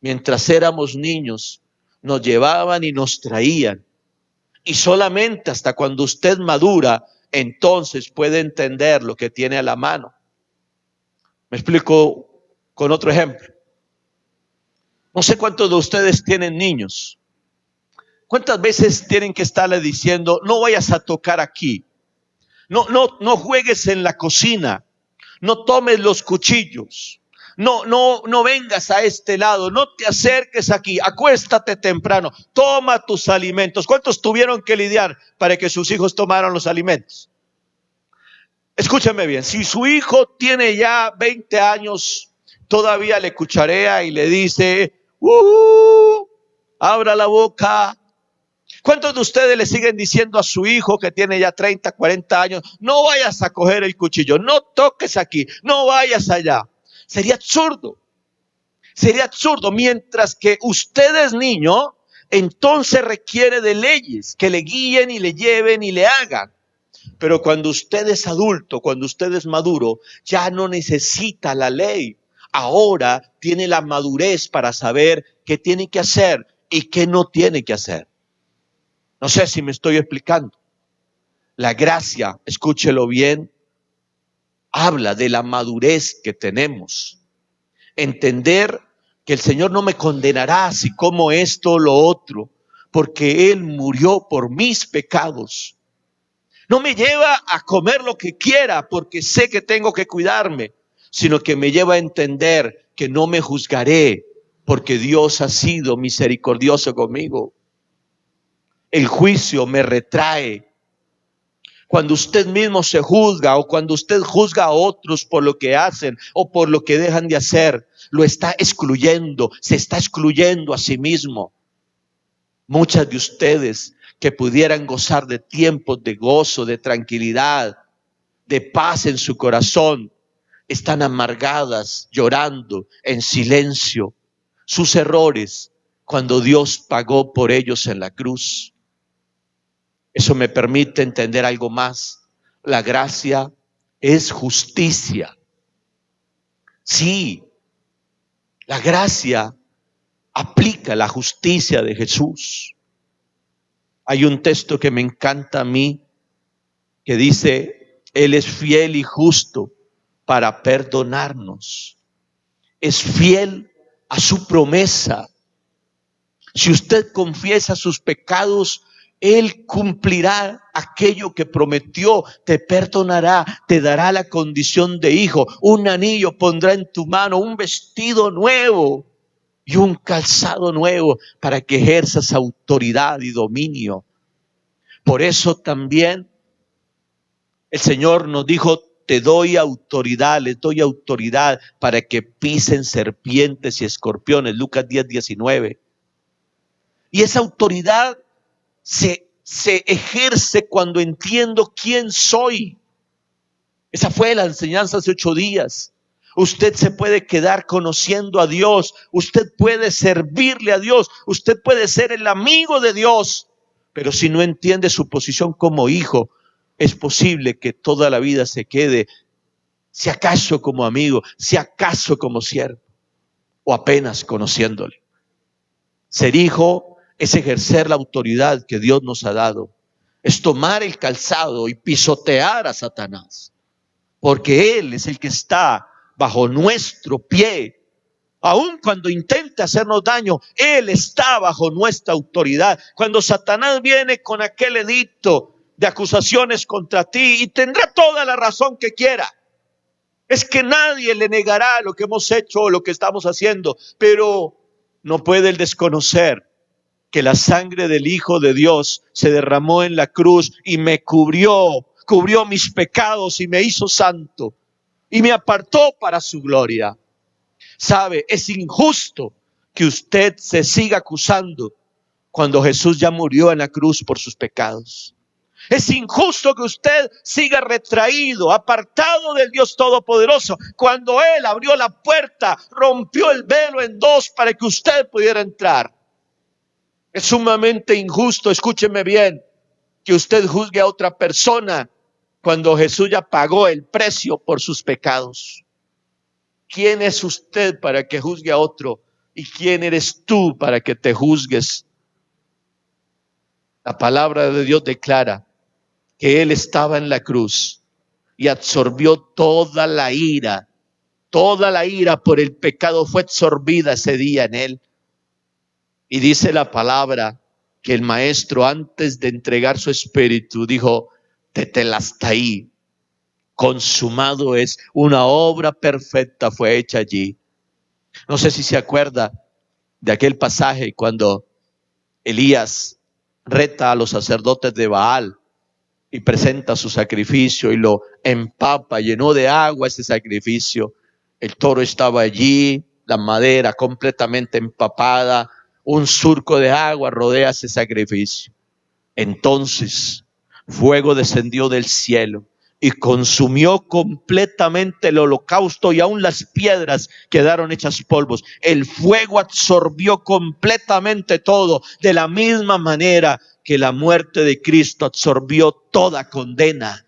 Mientras éramos niños, nos llevaban y nos traían. Y solamente hasta cuando usted madura, entonces puede entender lo que tiene a la mano. Me explico con otro ejemplo. No sé cuántos de ustedes tienen niños. ¿Cuántas veces tienen que estarle diciendo, no vayas a tocar aquí? No juegues en la cocina. No tomes los cuchillos. No vengas a este lado. No te acerques aquí. Acuéstate temprano. Toma tus alimentos. ¿Cuántos tuvieron que lidiar para que sus hijos tomaran los alimentos? Escúchame bien, si su hijo tiene ya 20 años, todavía le cucharea y le dice, abra la boca. ¿Cuántos de ustedes le siguen diciendo a su hijo que tiene ya 30, 40 años, no vayas a coger el cuchillo, no toques aquí, no vayas allá? Sería absurdo. Sería absurdo. Mientras que usted es niño, entonces requiere de leyes que le guíen y le lleven y le hagan. Pero cuando usted es adulto, cuando usted es maduro, ya no necesita la ley. Ahora tiene la madurez para saber qué tiene que hacer y qué no tiene que hacer. No sé si me estoy explicando. La gracia, escúchelo bien, habla de la madurez que tenemos. Entender que el Señor no me condenará si como esto o lo otro, porque Él murió por mis pecados. No me lleva a comer lo que quiera porque sé que tengo que cuidarme, sino que me lleva a entender que no me juzgaré porque Dios ha sido misericordioso conmigo. El juicio me retrae. Cuando usted mismo se juzga o cuando usted juzga a otros por lo que hacen o por lo que dejan de hacer, lo está excluyendo, se está excluyendo a sí mismo. Muchas de ustedes que pudieran gozar de tiempos de gozo, de tranquilidad, de paz en su corazón, están amargadas, llorando en silencio sus errores cuando Dios pagó por ellos en la cruz. Eso me permite entender algo más. La gracia es justicia. Sí, la gracia aplica la justicia de Jesús. Hay un texto que me encanta a mí que dice, Él es fiel y justo para perdonarnos. Es fiel a su promesa. Si usted confiesa sus pecados, Él cumplirá aquello que prometió, te perdonará, te dará la condición de hijo, un anillo pondrá en tu mano, un vestido nuevo y un calzado nuevo para que ejerzas autoridad y dominio. Por eso también el Señor nos dijo, te doy autoridad, les doy autoridad para que pisen serpientes y escorpiones. Lucas 10:19. Y esa autoridad se ejerce cuando entiendo quién soy. Esa fue la enseñanza hace 8 días. Usted se puede quedar conociendo a Dios. Usted puede servirle a Dios. Usted puede ser el amigo de Dios. Pero si no entiende su posición como hijo, es posible que toda la vida se quede, si acaso como amigo, si acaso como siervo, o apenas conociéndole. Ser hijo es ejercer la autoridad que Dios nos ha dado. Es tomar el calzado y pisotear a Satanás. Porque Él es el que está bajo nuestro pie. Aun cuando intenta hacernos daño, Él está bajo nuestra autoridad. Cuando Satanás viene con aquel edicto de acusaciones contra ti, y tendrá toda la razón que quiera, es que nadie le negará lo que hemos hecho o lo que estamos haciendo, pero no puede él desconocer que la sangre del Hijo de Dios se derramó en la cruz y me cubrió mis pecados y me hizo santo y me apartó para su gloria. Sabe, es injusto que usted se siga acusando cuando Jesús ya murió en la cruz por sus pecados. Es injusto que usted siga retraído, apartado del Dios Todopoderoso, cuando Él abrió la puerta, rompió el velo en dos para que usted pudiera entrar. Es sumamente injusto, escúcheme bien, que usted juzgue a otra persona cuando Jesús ya pagó el precio por sus pecados. ¿Quién es usted para que juzgue a otro? ¿Y quién eres tú para que te juzgues? La palabra de Dios declara que Él estaba en la cruz y absorbió toda la ira por el pecado fue absorbida ese día en Él. Y dice la palabra que el maestro, antes de entregar su espíritu, dijo, tetelestai, consumado es, una obra perfecta fue hecha allí. No sé si se acuerda de aquel pasaje cuando Elías reta a los sacerdotes de Baal y presenta su sacrificio y lo empapa, llenó de agua ese sacrificio. El toro estaba allí, la madera completamente empapada, un surco de agua rodea ese sacrificio. Entonces, fuego descendió del cielo y consumió completamente el holocausto y aún las piedras quedaron hechas polvos. El fuego absorbió completamente todo, de la misma manera que la muerte de Cristo absorbió toda condena.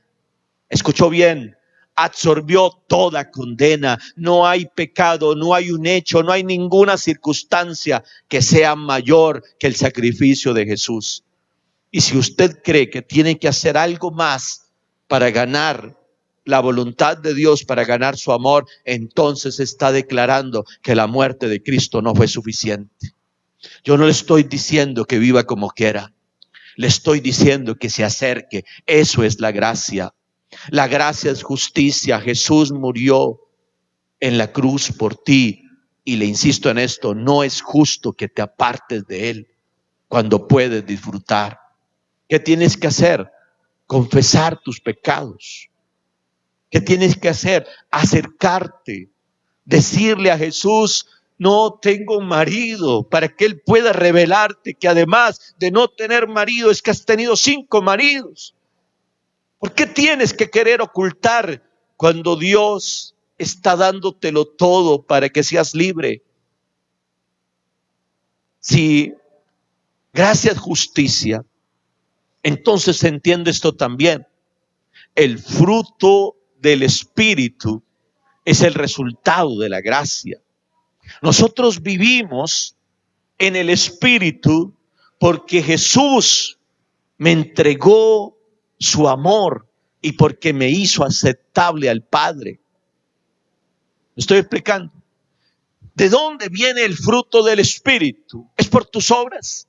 ¿Escuchó bien? Absorbió toda condena. No hay pecado, no hay un hecho, no hay ninguna circunstancia que sea mayor que el sacrificio de Jesús. Y si usted cree que tiene que hacer algo más para ganar la voluntad de Dios, para ganar su amor, entonces está declarando que la muerte de Cristo no fue suficiente. Yo no le estoy diciendo que viva como quiera. Le estoy diciendo que se acerque. Eso es la gracia. La gracia es justicia. Jesús murió en la cruz por ti. Y le insisto en esto, no es justo que te apartes de Él cuando puedes disfrutar. ¿Qué tienes que hacer? Confesar tus pecados. ¿Qué tienes que hacer? Acercarte. Decirle a Jesús, no tengo marido, para que Él pueda revelarte que además de no tener marido, es que has tenido 5 maridos. ¿Por qué tienes que querer ocultar cuando Dios está dándotelo todo para que seas libre? Si gracia es justicia, entonces se entiende esto también. El fruto del Espíritu es el resultado de la gracia. Nosotros vivimos en el Espíritu porque Jesús me entregó su amor y porque me hizo aceptable al Padre. ¿Me estoy explicando? ¿De dónde viene el fruto del Espíritu? Es por tus obras.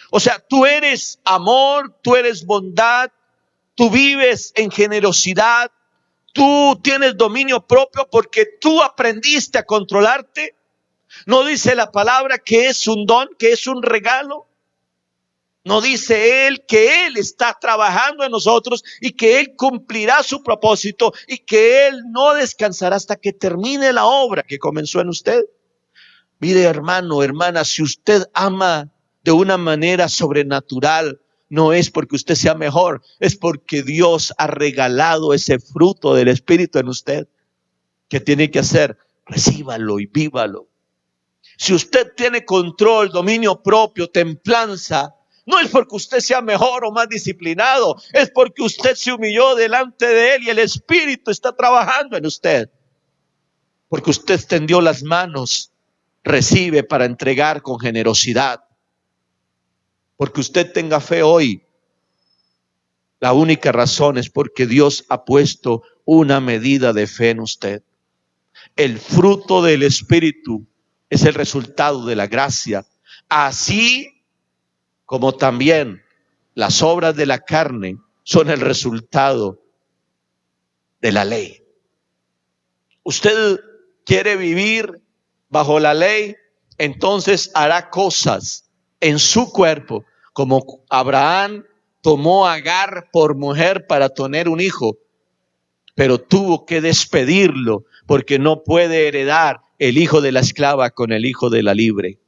O sea, tú eres amor, tú eres bondad, tú vives en generosidad, tú tienes dominio propio porque tú aprendiste a controlarte. ¿No dice la palabra que es un don, que es un regalo? ¿No dice Él que Él está trabajando en nosotros y que Él cumplirá su propósito y que Él no descansará hasta que termine la obra que comenzó en usted? Mire, hermano, hermana, si usted ama de una manera sobrenatural, no es porque usted sea mejor, es porque Dios ha regalado ese fruto del Espíritu en usted. ¿Qué tiene que hacer? Recíbalo y vívalo. Si usted tiene control, dominio propio, templanza, no es porque usted sea mejor o más disciplinado, es porque usted se humilló delante de Él y el Espíritu está trabajando en usted. Porque usted extendió las manos, recibe para entregar con generosidad. Porque usted tenga fe hoy, la única razón es porque Dios ha puesto una medida de fe en usted. El fruto del Espíritu es el resultado de la gracia, así como también las obras de la carne son el resultado de la ley. Usted quiere vivir bajo la ley, entonces hará cosas en su cuerpo, como Abraham tomó a Agar por mujer para tener un hijo, pero tuvo que despedirlo porque no puede heredar el hijo de la esclava con el hijo de la libre.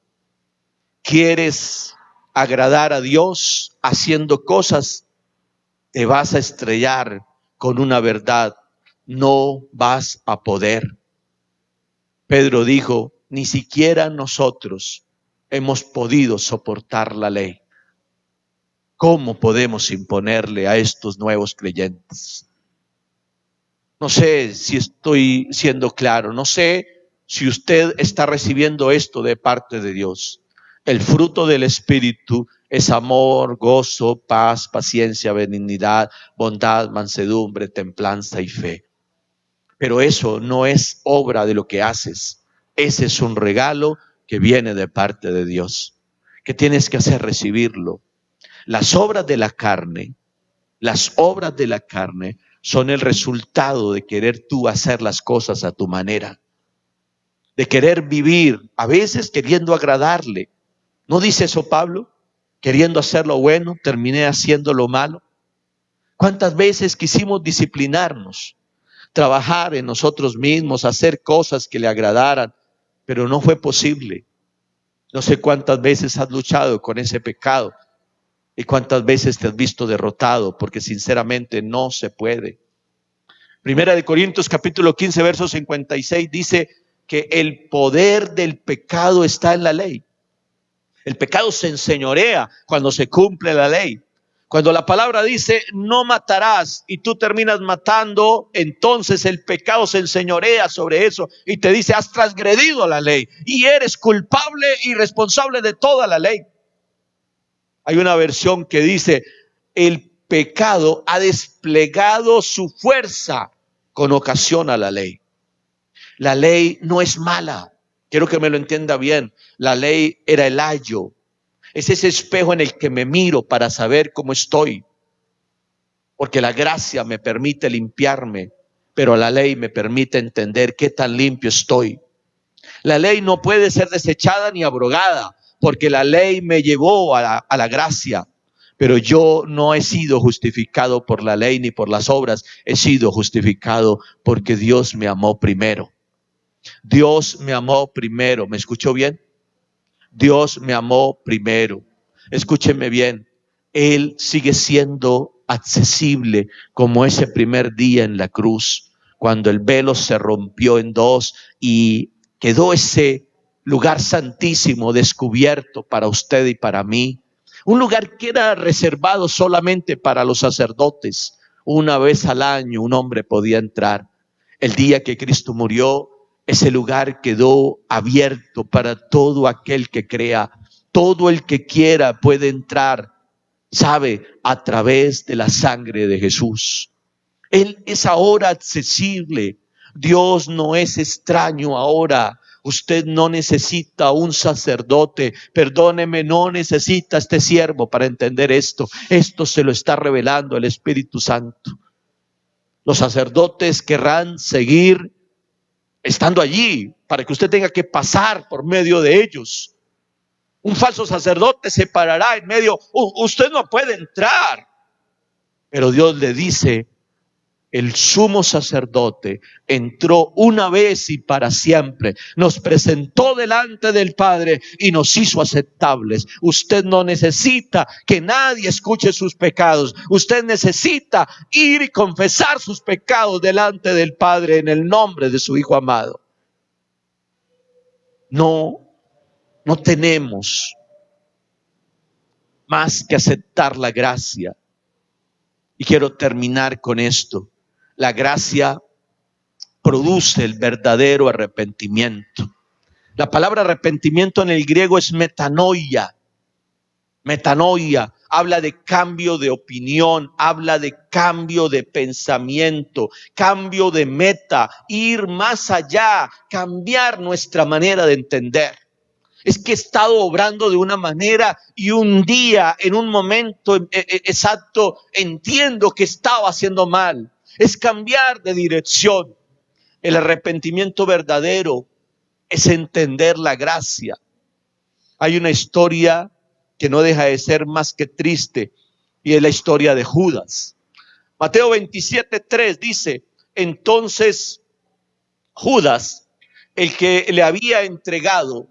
¿Quieres agradar a Dios haciendo cosas? Te vas a estrellar con una verdad. No vas a poder. Pedro dijo, ni siquiera nosotros hemos podido soportar la ley. ¿Cómo podemos imponerle a estos nuevos creyentes? No sé si estoy siendo claro, no sé si usted está recibiendo esto de parte de Dios. El fruto del Espíritu es amor, gozo, paz, paciencia, benignidad, bondad, mansedumbre, templanza y fe. Pero eso no es obra de lo que haces. Ese es un regalo que viene de parte de Dios. ¿Qué tienes que hacer? Recibirlo. Las obras de la carne son el resultado de querer tú hacer las cosas a tu manera, de querer vivir, a veces queriendo agradarle. ¿No dice eso Pablo? Queriendo hacer lo bueno, terminé haciendo lo malo. ¿Cuántas veces quisimos disciplinarnos, trabajar en nosotros mismos, hacer cosas que le agradaran, pero no fue posible? No sé cuántas veces has luchado con ese pecado y cuántas veces te has visto derrotado, porque sinceramente no se puede. Primera de Corintios capítulo 15 verso 56 dice que el poder del pecado está en la ley. El pecado se enseñorea cuando se cumple la ley. Cuando la palabra dice no matarás y tú terminas matando, entonces el pecado se enseñorea sobre eso y te dice has transgredido la ley y eres culpable y responsable de toda la ley. Hay una versión que dice, el pecado ha desplegado su fuerza con ocasión a la ley. La ley no es mala. Quiero que me lo entienda bien. La ley era el ayo. Es ese espejo en el que me miro para saber cómo estoy. Porque la gracia me permite limpiarme, pero la ley me permite entender qué tan limpio estoy. La ley no puede ser desechada ni abrogada, porque la ley me llevó a la gracia. Pero yo no he sido justificado por la ley ni por las obras. He sido justificado porque Dios me amó primero. Dios me amó primero. ¿Me escuchó bien? Dios me amó primero. Escúcheme bien. Él sigue siendo accesible como ese primer día en la cruz, cuando el velo se rompió en dos y quedó ese lugar santísimo descubierto para usted y para mí. Un lugar que era reservado solamente para los sacerdotes. Una vez al año un hombre podía entrar. El día que Cristo murió, ese lugar quedó abierto para todo aquel que crea. Todo el que quiera puede entrar, sabe, a través de la sangre de Jesús. Él es ahora accesible. Dios no es extraño ahora. Usted no necesita un sacerdote, perdóneme, no necesita este siervo para entender esto. Esto se lo está revelando el Espíritu Santo. Los sacerdotes querrán seguir estando allí para que usted tenga que pasar por medio de ellos. Un falso sacerdote se parará en medio, usted no puede entrar. Pero Dios le dice, el sumo sacerdote entró una vez y para siempre, nos presentó delante del Padre y nos hizo aceptables. Usted no necesita que nadie escuche sus pecados. Usted necesita ir y confesar sus pecados delante del Padre en el nombre de su Hijo amado. No tenemos más que aceptar la gracia. Y quiero terminar con esto. La gracia produce el verdadero arrepentimiento. La palabra arrepentimiento en el griego es metanoia. Metanoia habla de cambio de opinión, habla de cambio de pensamiento, cambio de meta, ir más allá, cambiar nuestra manera de entender. Es que he estado obrando de una manera y un día, en un momento exacto, entiendo que estaba haciendo mal. Es cambiar de dirección. El arrepentimiento verdadero es entender la gracia. Hay una historia que no deja de ser más que triste y es la historia de Judas. Mateo 27:3 dice, entonces Judas, el que le había entregado,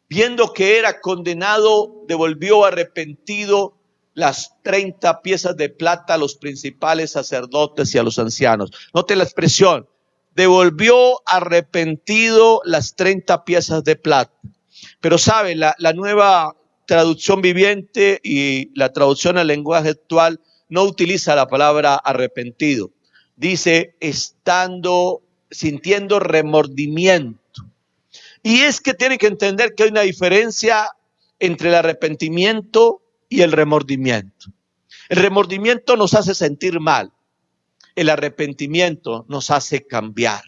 viendo que era condenado, devolvió arrepentido las 30 piezas de plata a los principales sacerdotes y a los ancianos. Note la expresión, devolvió arrepentido las 30 piezas de plata. Pero sabe, la nueva traducción viviente y la traducción al lenguaje actual no utiliza la palabra arrepentido. Dice, sintiendo remordimiento. Y es que tiene que entender que hay una diferencia entre el arrepentimiento y el remordimiento. El remordimiento nos hace sentir mal. El arrepentimiento nos hace cambiar.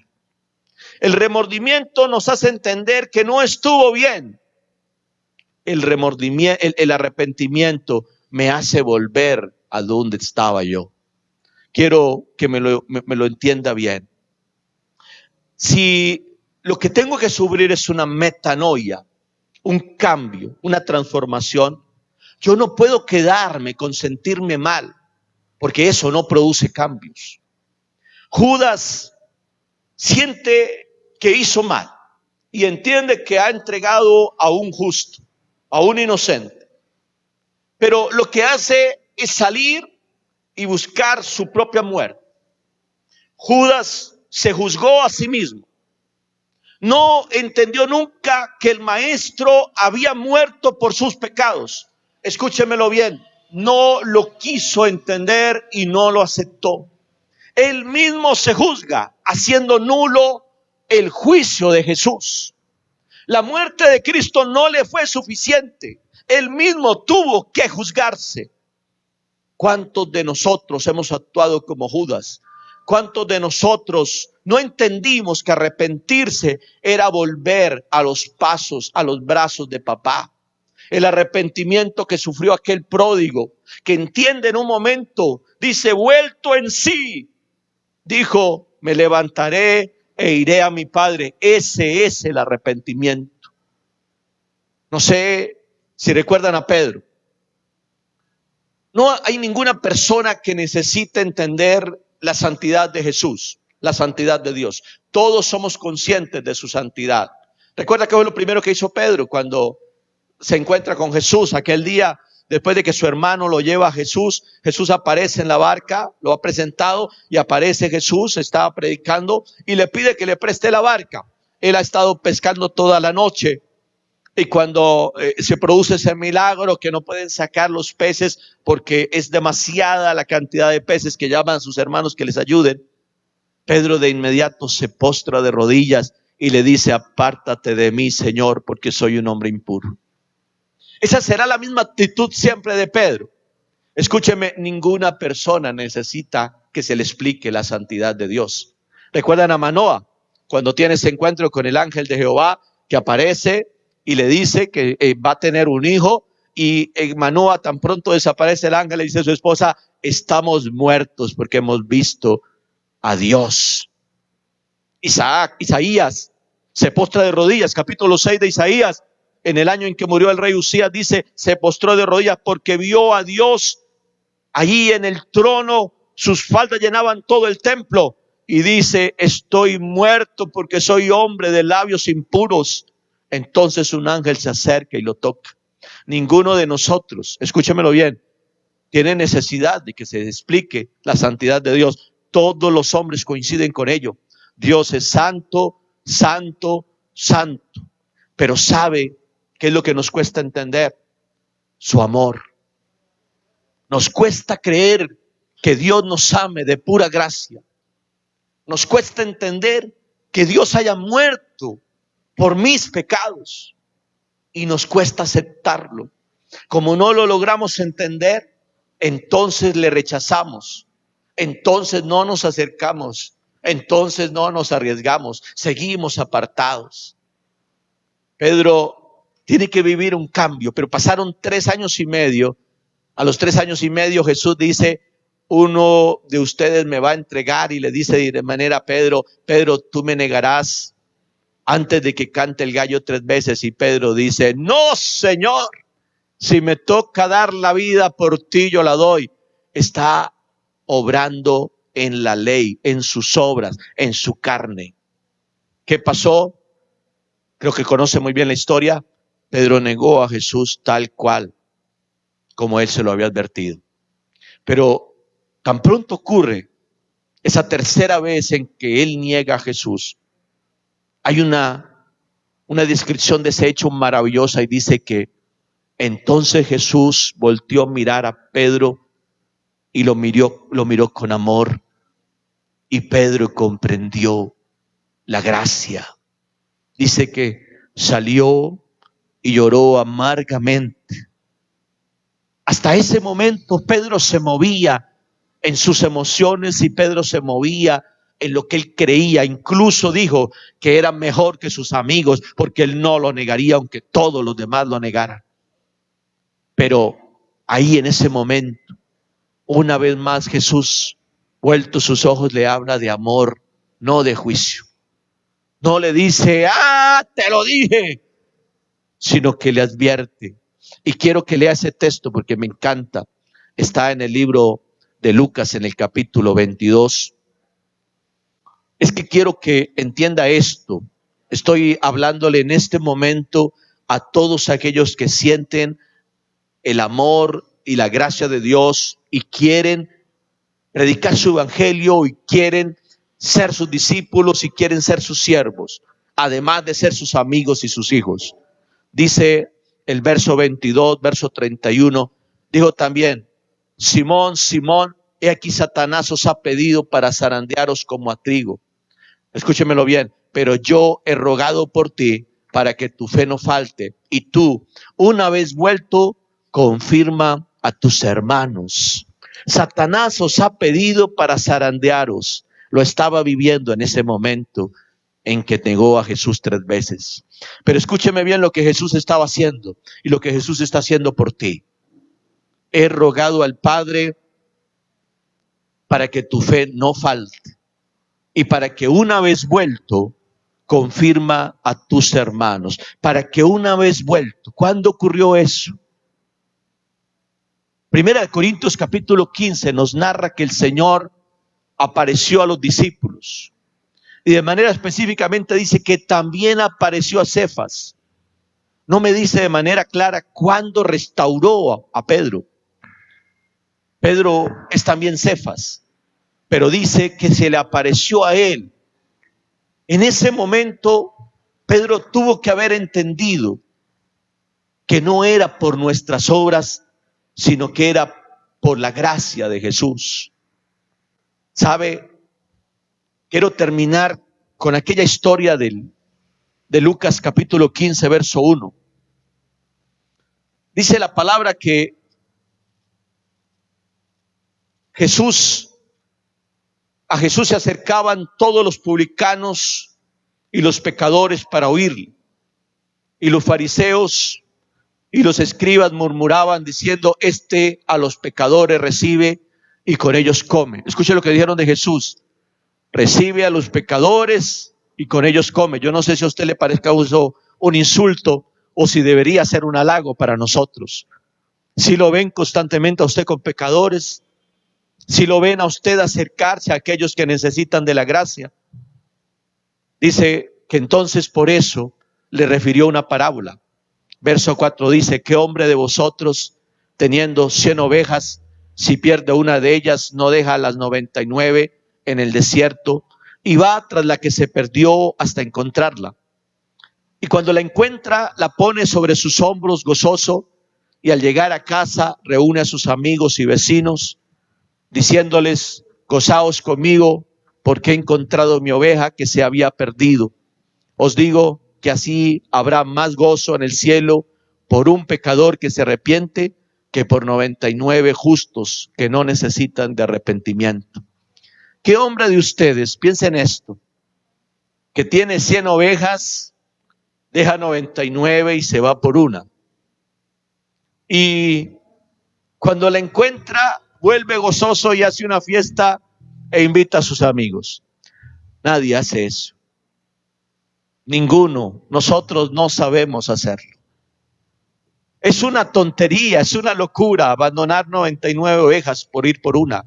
El remordimiento nos hace entender que no estuvo bien. El arrepentimiento me hace volver a donde estaba yo. Quiero que me lo entienda bien. Si lo que tengo que sufrir es una metanoia, un cambio, una transformación, yo no puedo quedarme con sentirme mal, porque eso no produce cambios. Judas siente que hizo mal y entiende que ha entregado a un justo, a un inocente. Pero lo que hace es salir y buscar su propia muerte. Judas se juzgó a sí mismo. No entendió nunca que el maestro había muerto por sus pecados. Escúchemelo bien, no lo quiso entender y no lo aceptó. Él mismo se juzga, haciendo nulo el juicio de Jesús. La muerte de Cristo no le fue suficiente. Él mismo tuvo que juzgarse. ¿Cuántos de nosotros hemos actuado como Judas? ¿Cuántos de nosotros no entendimos que arrepentirse era volver a los pasos, a los brazos de papá? El arrepentimiento que sufrió aquel pródigo, que entiende en un momento, dice, vuelto en sí, dijo, me levantaré e iré a mi padre. Ese es el arrepentimiento. No sé si recuerdan a Pedro. No hay ninguna persona que necesite entender la santidad de Jesús, la santidad de Dios. Todos somos conscientes de su santidad. Recuerda que fue lo primero que hizo Pedro cuando se encuentra con Jesús aquel día. Después de que su hermano lo lleva a Jesús, Jesús aparece en la barca, lo ha presentado y aparece Jesús, estaba predicando y le pide que le preste la barca. Él ha estado pescando toda la noche y cuando se produce ese milagro que no pueden sacar los peces porque es demasiada la cantidad de peces, que llaman a sus hermanos que les ayuden, Pedro de inmediato se postra de rodillas y le dice, apártate de mí, Señor, porque soy un hombre impuro. Esa será la misma actitud siempre de Pedro. Escúcheme, ninguna persona necesita que se le explique la santidad de Dios. ¿Recuerdan a Manoa? Cuando tiene ese encuentro con el ángel de Jehová que aparece y le dice que va a tener un hijo, y en Manoa tan pronto desaparece el ángel, le dice a su esposa, estamos muertos porque hemos visto a Dios. Isaías se postra de rodillas, capítulo 6 de Isaías, en el año en que murió el rey Usías, dice, se postró de rodillas porque vio a Dios allí en el trono, sus faldas llenaban todo el templo, y dice, estoy muerto porque soy hombre de labios impuros. Entonces un ángel se acerca y lo toca. Ninguno de nosotros, escúchemelo bien, tiene necesidad de que se explique la santidad de Dios. Todos los hombres coinciden con ello. Dios es santo, santo, santo. Pero ¿sabe qué es lo que nos cuesta entender? Su amor. Nos cuesta creer que Dios nos ame de pura gracia. Nos cuesta entender que Dios haya muerto por mis pecados. Y nos cuesta aceptarlo. Como no lo logramos entender, entonces le rechazamos. Entonces no nos acercamos. Entonces no nos arriesgamos. Seguimos apartados. Pedro tiene que vivir un cambio, pero pasaron 3 años y medio. A los 3 años y medio Jesús dice, uno de ustedes me va a entregar, y le dice de manera a Pedro, Pedro, tú me negarás antes de que cante el gallo 3 veces. Y Pedro dice, no, Señor, si me toca dar la vida por ti, yo la doy. Está obrando en la ley, en sus obras, en su carne. ¿Qué pasó? Creo que conoce muy bien la historia. Pedro negó a Jesús tal cual como él se lo había advertido. Pero tan pronto ocurre esa tercera vez en que él niega a Jesús, hay una descripción de ese hecho maravillosa, y dice que entonces Jesús volteó a mirar a Pedro y lo miró con amor, y Pedro comprendió la gracia. Dice que salió y lloró amargamente. Hasta ese momento Pedro se movía en sus emociones y Pedro se movía en lo que él creía. Incluso dijo que era mejor que sus amigos porque él no lo negaría aunque todos los demás lo negaran. Pero ahí en ese momento, una vez más Jesús, vuelto sus ojos, le habla de amor, no de juicio. No le dice, te lo dije, sino que le advierte. Y quiero que lea ese texto porque me encanta. Está en el libro de Lucas, en el capítulo 22. Es que quiero que entienda esto. Estoy hablándole en este momento a todos aquellos que sienten el amor y la gracia de Dios y quieren predicar su evangelio y quieren ser sus discípulos y quieren ser sus siervos, además de ser sus amigos y sus hijos. Dice el verso 22, verso 31, dijo también, Simón, Simón, he aquí Satanás os ha pedido para zarandearos como a trigo. Escúchemelo bien, pero yo he rogado por ti para que tu fe no falte. Y tú, una vez vuelto, confirma a tus hermanos. Satanás os ha pedido para zarandearos. Lo estaba viviendo en ese momento en que negó a Jesús 3 veces. Pero escúcheme bien lo que Jesús estaba haciendo y lo que Jesús está haciendo por ti. He rogado al Padre para que tu fe no falte y para que una vez vuelto, confirma a tus hermanos. Para que una vez vuelto. ¿Cuándo ocurrió eso? Primera de Corintios capítulo 15 nos narra que el Señor apareció a los discípulos. Y de manera específicamente dice que también apareció a Cefas. No me dice de manera clara cuándo restauró a Pedro. Pedro es también Cefas, pero dice que se le apareció a él. En ese momento, Pedro tuvo que haber entendido que no era por nuestras obras, sino que era por la gracia de Jesús. ¿Sabe? Quiero terminar con aquella historia de Lucas capítulo 15, verso 1. Dice la palabra que a Jesús se acercaban todos los publicanos y los pecadores para oírle. Y los fariseos y los escribas murmuraban diciendo: este a los pecadores recibe y con ellos come. Escuche lo que dijeron de Jesús: recibe a los pecadores y con ellos come. Yo no sé si a usted le parezca eso un insulto o si debería ser un halago para nosotros. Si lo ven constantemente a usted con pecadores, si lo ven a usted acercarse a aquellos que necesitan de la gracia. Dice que entonces por eso le refirió una parábola. Verso 4 dice: ¿qué hombre de vosotros, teniendo 100 ovejas, si pierde una de ellas, no deja las 99 en el desierto y va tras la que se perdió hasta encontrarla? Y cuando la encuentra, la pone sobre sus hombros gozoso, y al llegar a casa reúne a sus amigos y vecinos, diciéndoles: gozaos conmigo, porque he encontrado mi oveja que se había perdido. Os digo que así habrá más gozo en el cielo por un pecador que se arrepiente que por 99 justos que no necesitan de arrepentimiento. ¿Qué hombre de ustedes, piensen esto, que tiene 100 ovejas, deja 99 y se va por una? Y cuando la encuentra, vuelve gozoso y hace una fiesta e invita a sus amigos. Nadie hace eso. Ninguno. Nosotros no sabemos hacerlo. Es una tontería, es una locura abandonar 99 ovejas por ir por una.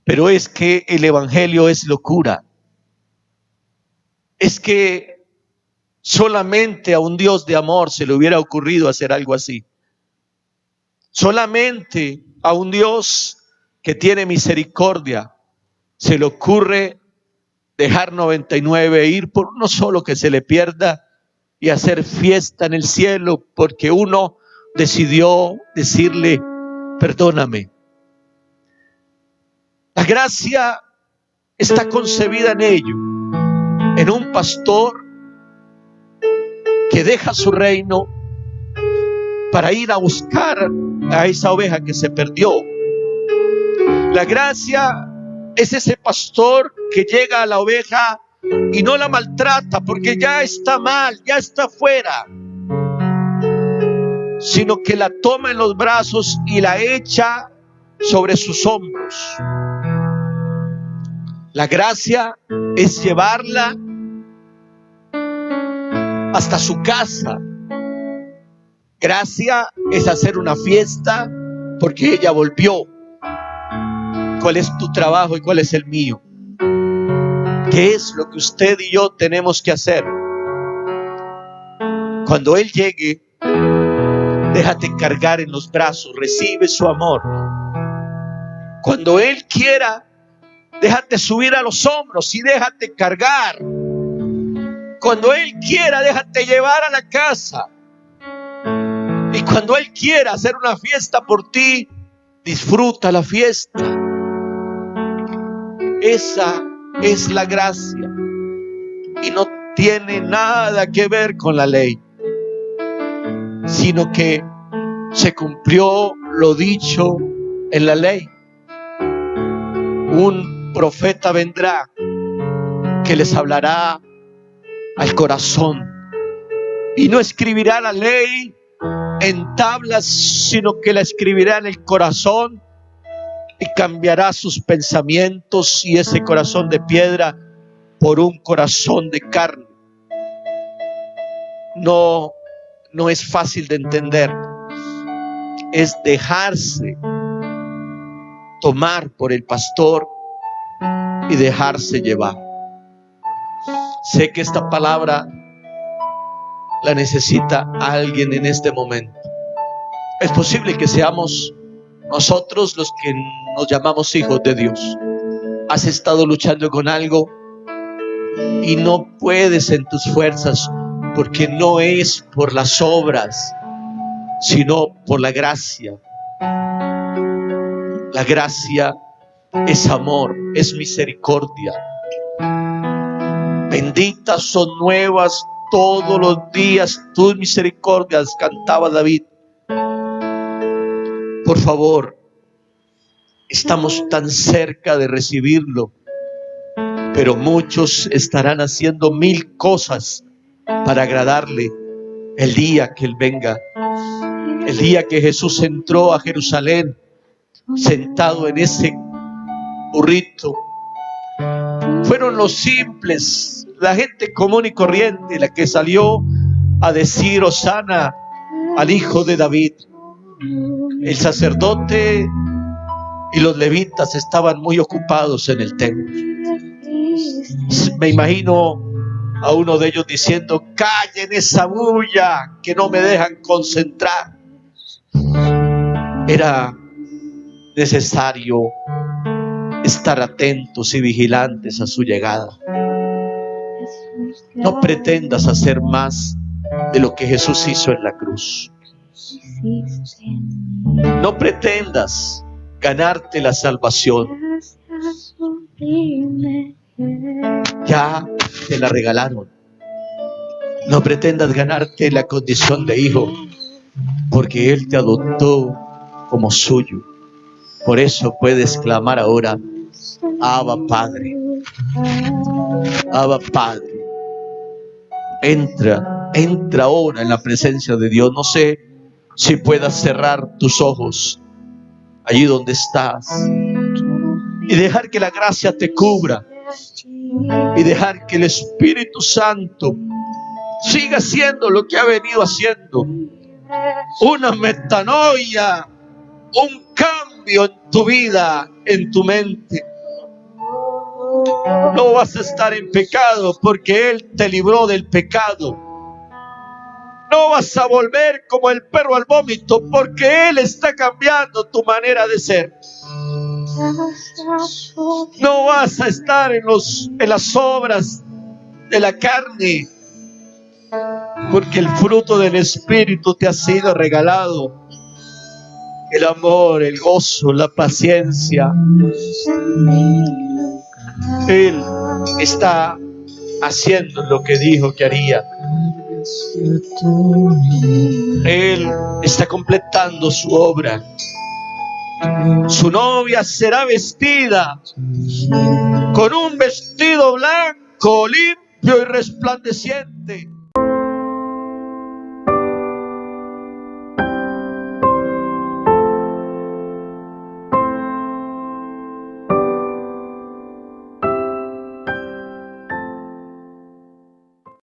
Pero es que el evangelio es locura. Es que solamente a un Dios de amor se le hubiera ocurrido hacer algo así. Solamente a un Dios que tiene misericordia se le ocurre dejar 99 e ir por uno solo que se le pierda y hacer fiesta en el cielo porque uno decidió decirle: perdóname. La gracia está concebida en ello, en un pastor que deja su reino para ir a buscar a esa oveja que se perdió. La gracia es ese pastor que llega a la oveja y no la maltrata porque ya está mal, ya está fuera, sino que la toma en los brazos y la echa sobre sus hombros. La gracia es llevarla hasta su casa. Gracia es hacer una fiesta porque ella volvió. ¿Cuál es tu trabajo y cuál es el mío? ¿Qué es lo que usted y yo tenemos que hacer? Cuando Él llegue, déjate cargar en los brazos, recibe su amor. Cuando Él quiera, déjate subir a los hombros y déjate cargar. Cuando Él quiera, déjate llevar a la casa. Y cuando Él quiera hacer una fiesta por ti, disfruta la fiesta. Esa es la gracia. Y no tiene nada que ver con la ley, sino que se cumplió lo dicho en la ley. Un profeta vendrá que les hablará al corazón y no escribirá la ley en tablas, sino que la escribirá en el corazón y cambiará sus pensamientos y ese corazón de piedra por un corazón de carne. No es fácil de entender. Es dejarse tomar por el pastor y dejarse llevar. Sé que esta palabra la necesita alguien en este momento. Es posible que seamos nosotros los que nos llamamos hijos de Dios. Has estado luchando con algo y no puedes en tus fuerzas, porque no es por las obras, sino por la gracia. La gracia es amor, es misericordia. Benditas son nuevas todos los días tus misericordias, cantaba David. Por favor, estamos tan cerca de recibirlo, pero muchos estarán haciendo 1000 cosas para agradarle el día que Él venga. El día que Jesús entró a Jerusalén, sentado en ese burrito, fueron los simples, la gente común y corriente, la que salió a decir Hosana al Hijo de David. El sacerdote y los levitas estaban muy ocupados en el templo. Me imagino a uno de ellos diciendo: callen esa bulla que no me dejan concentrar. Era necesario estar atentos y vigilantes a su llegada. No pretendas hacer más de lo que Jesús hizo en la cruz. No pretendas ganarte la salvación. Ya te la regalaron. No pretendas ganarte la condición de hijo, porque Él te adoptó como suyo. Por eso puedes clamar ahora: Abba Padre, Abba Padre. Entra ahora en la presencia de Dios. No sé si puedas cerrar tus ojos allí donde estás y dejar que la gracia te cubra y dejar que el Espíritu Santo siga haciendo lo que ha venido haciendo. Una metanoia, un cambio en tu vida, en tu mente. No vas a estar en pecado porque Él te libró del pecado. No vas a volver como el perro al vómito porque Él está cambiando tu manera de ser. No vas a estar en las obras de la carne porque el fruto del Espíritu te ha sido regalado. El amor, el gozo, la paciencia. Él está haciendo lo que dijo que haría. Él está completando su obra. Su novia será vestida con un vestido blanco, limpio y resplandeciente.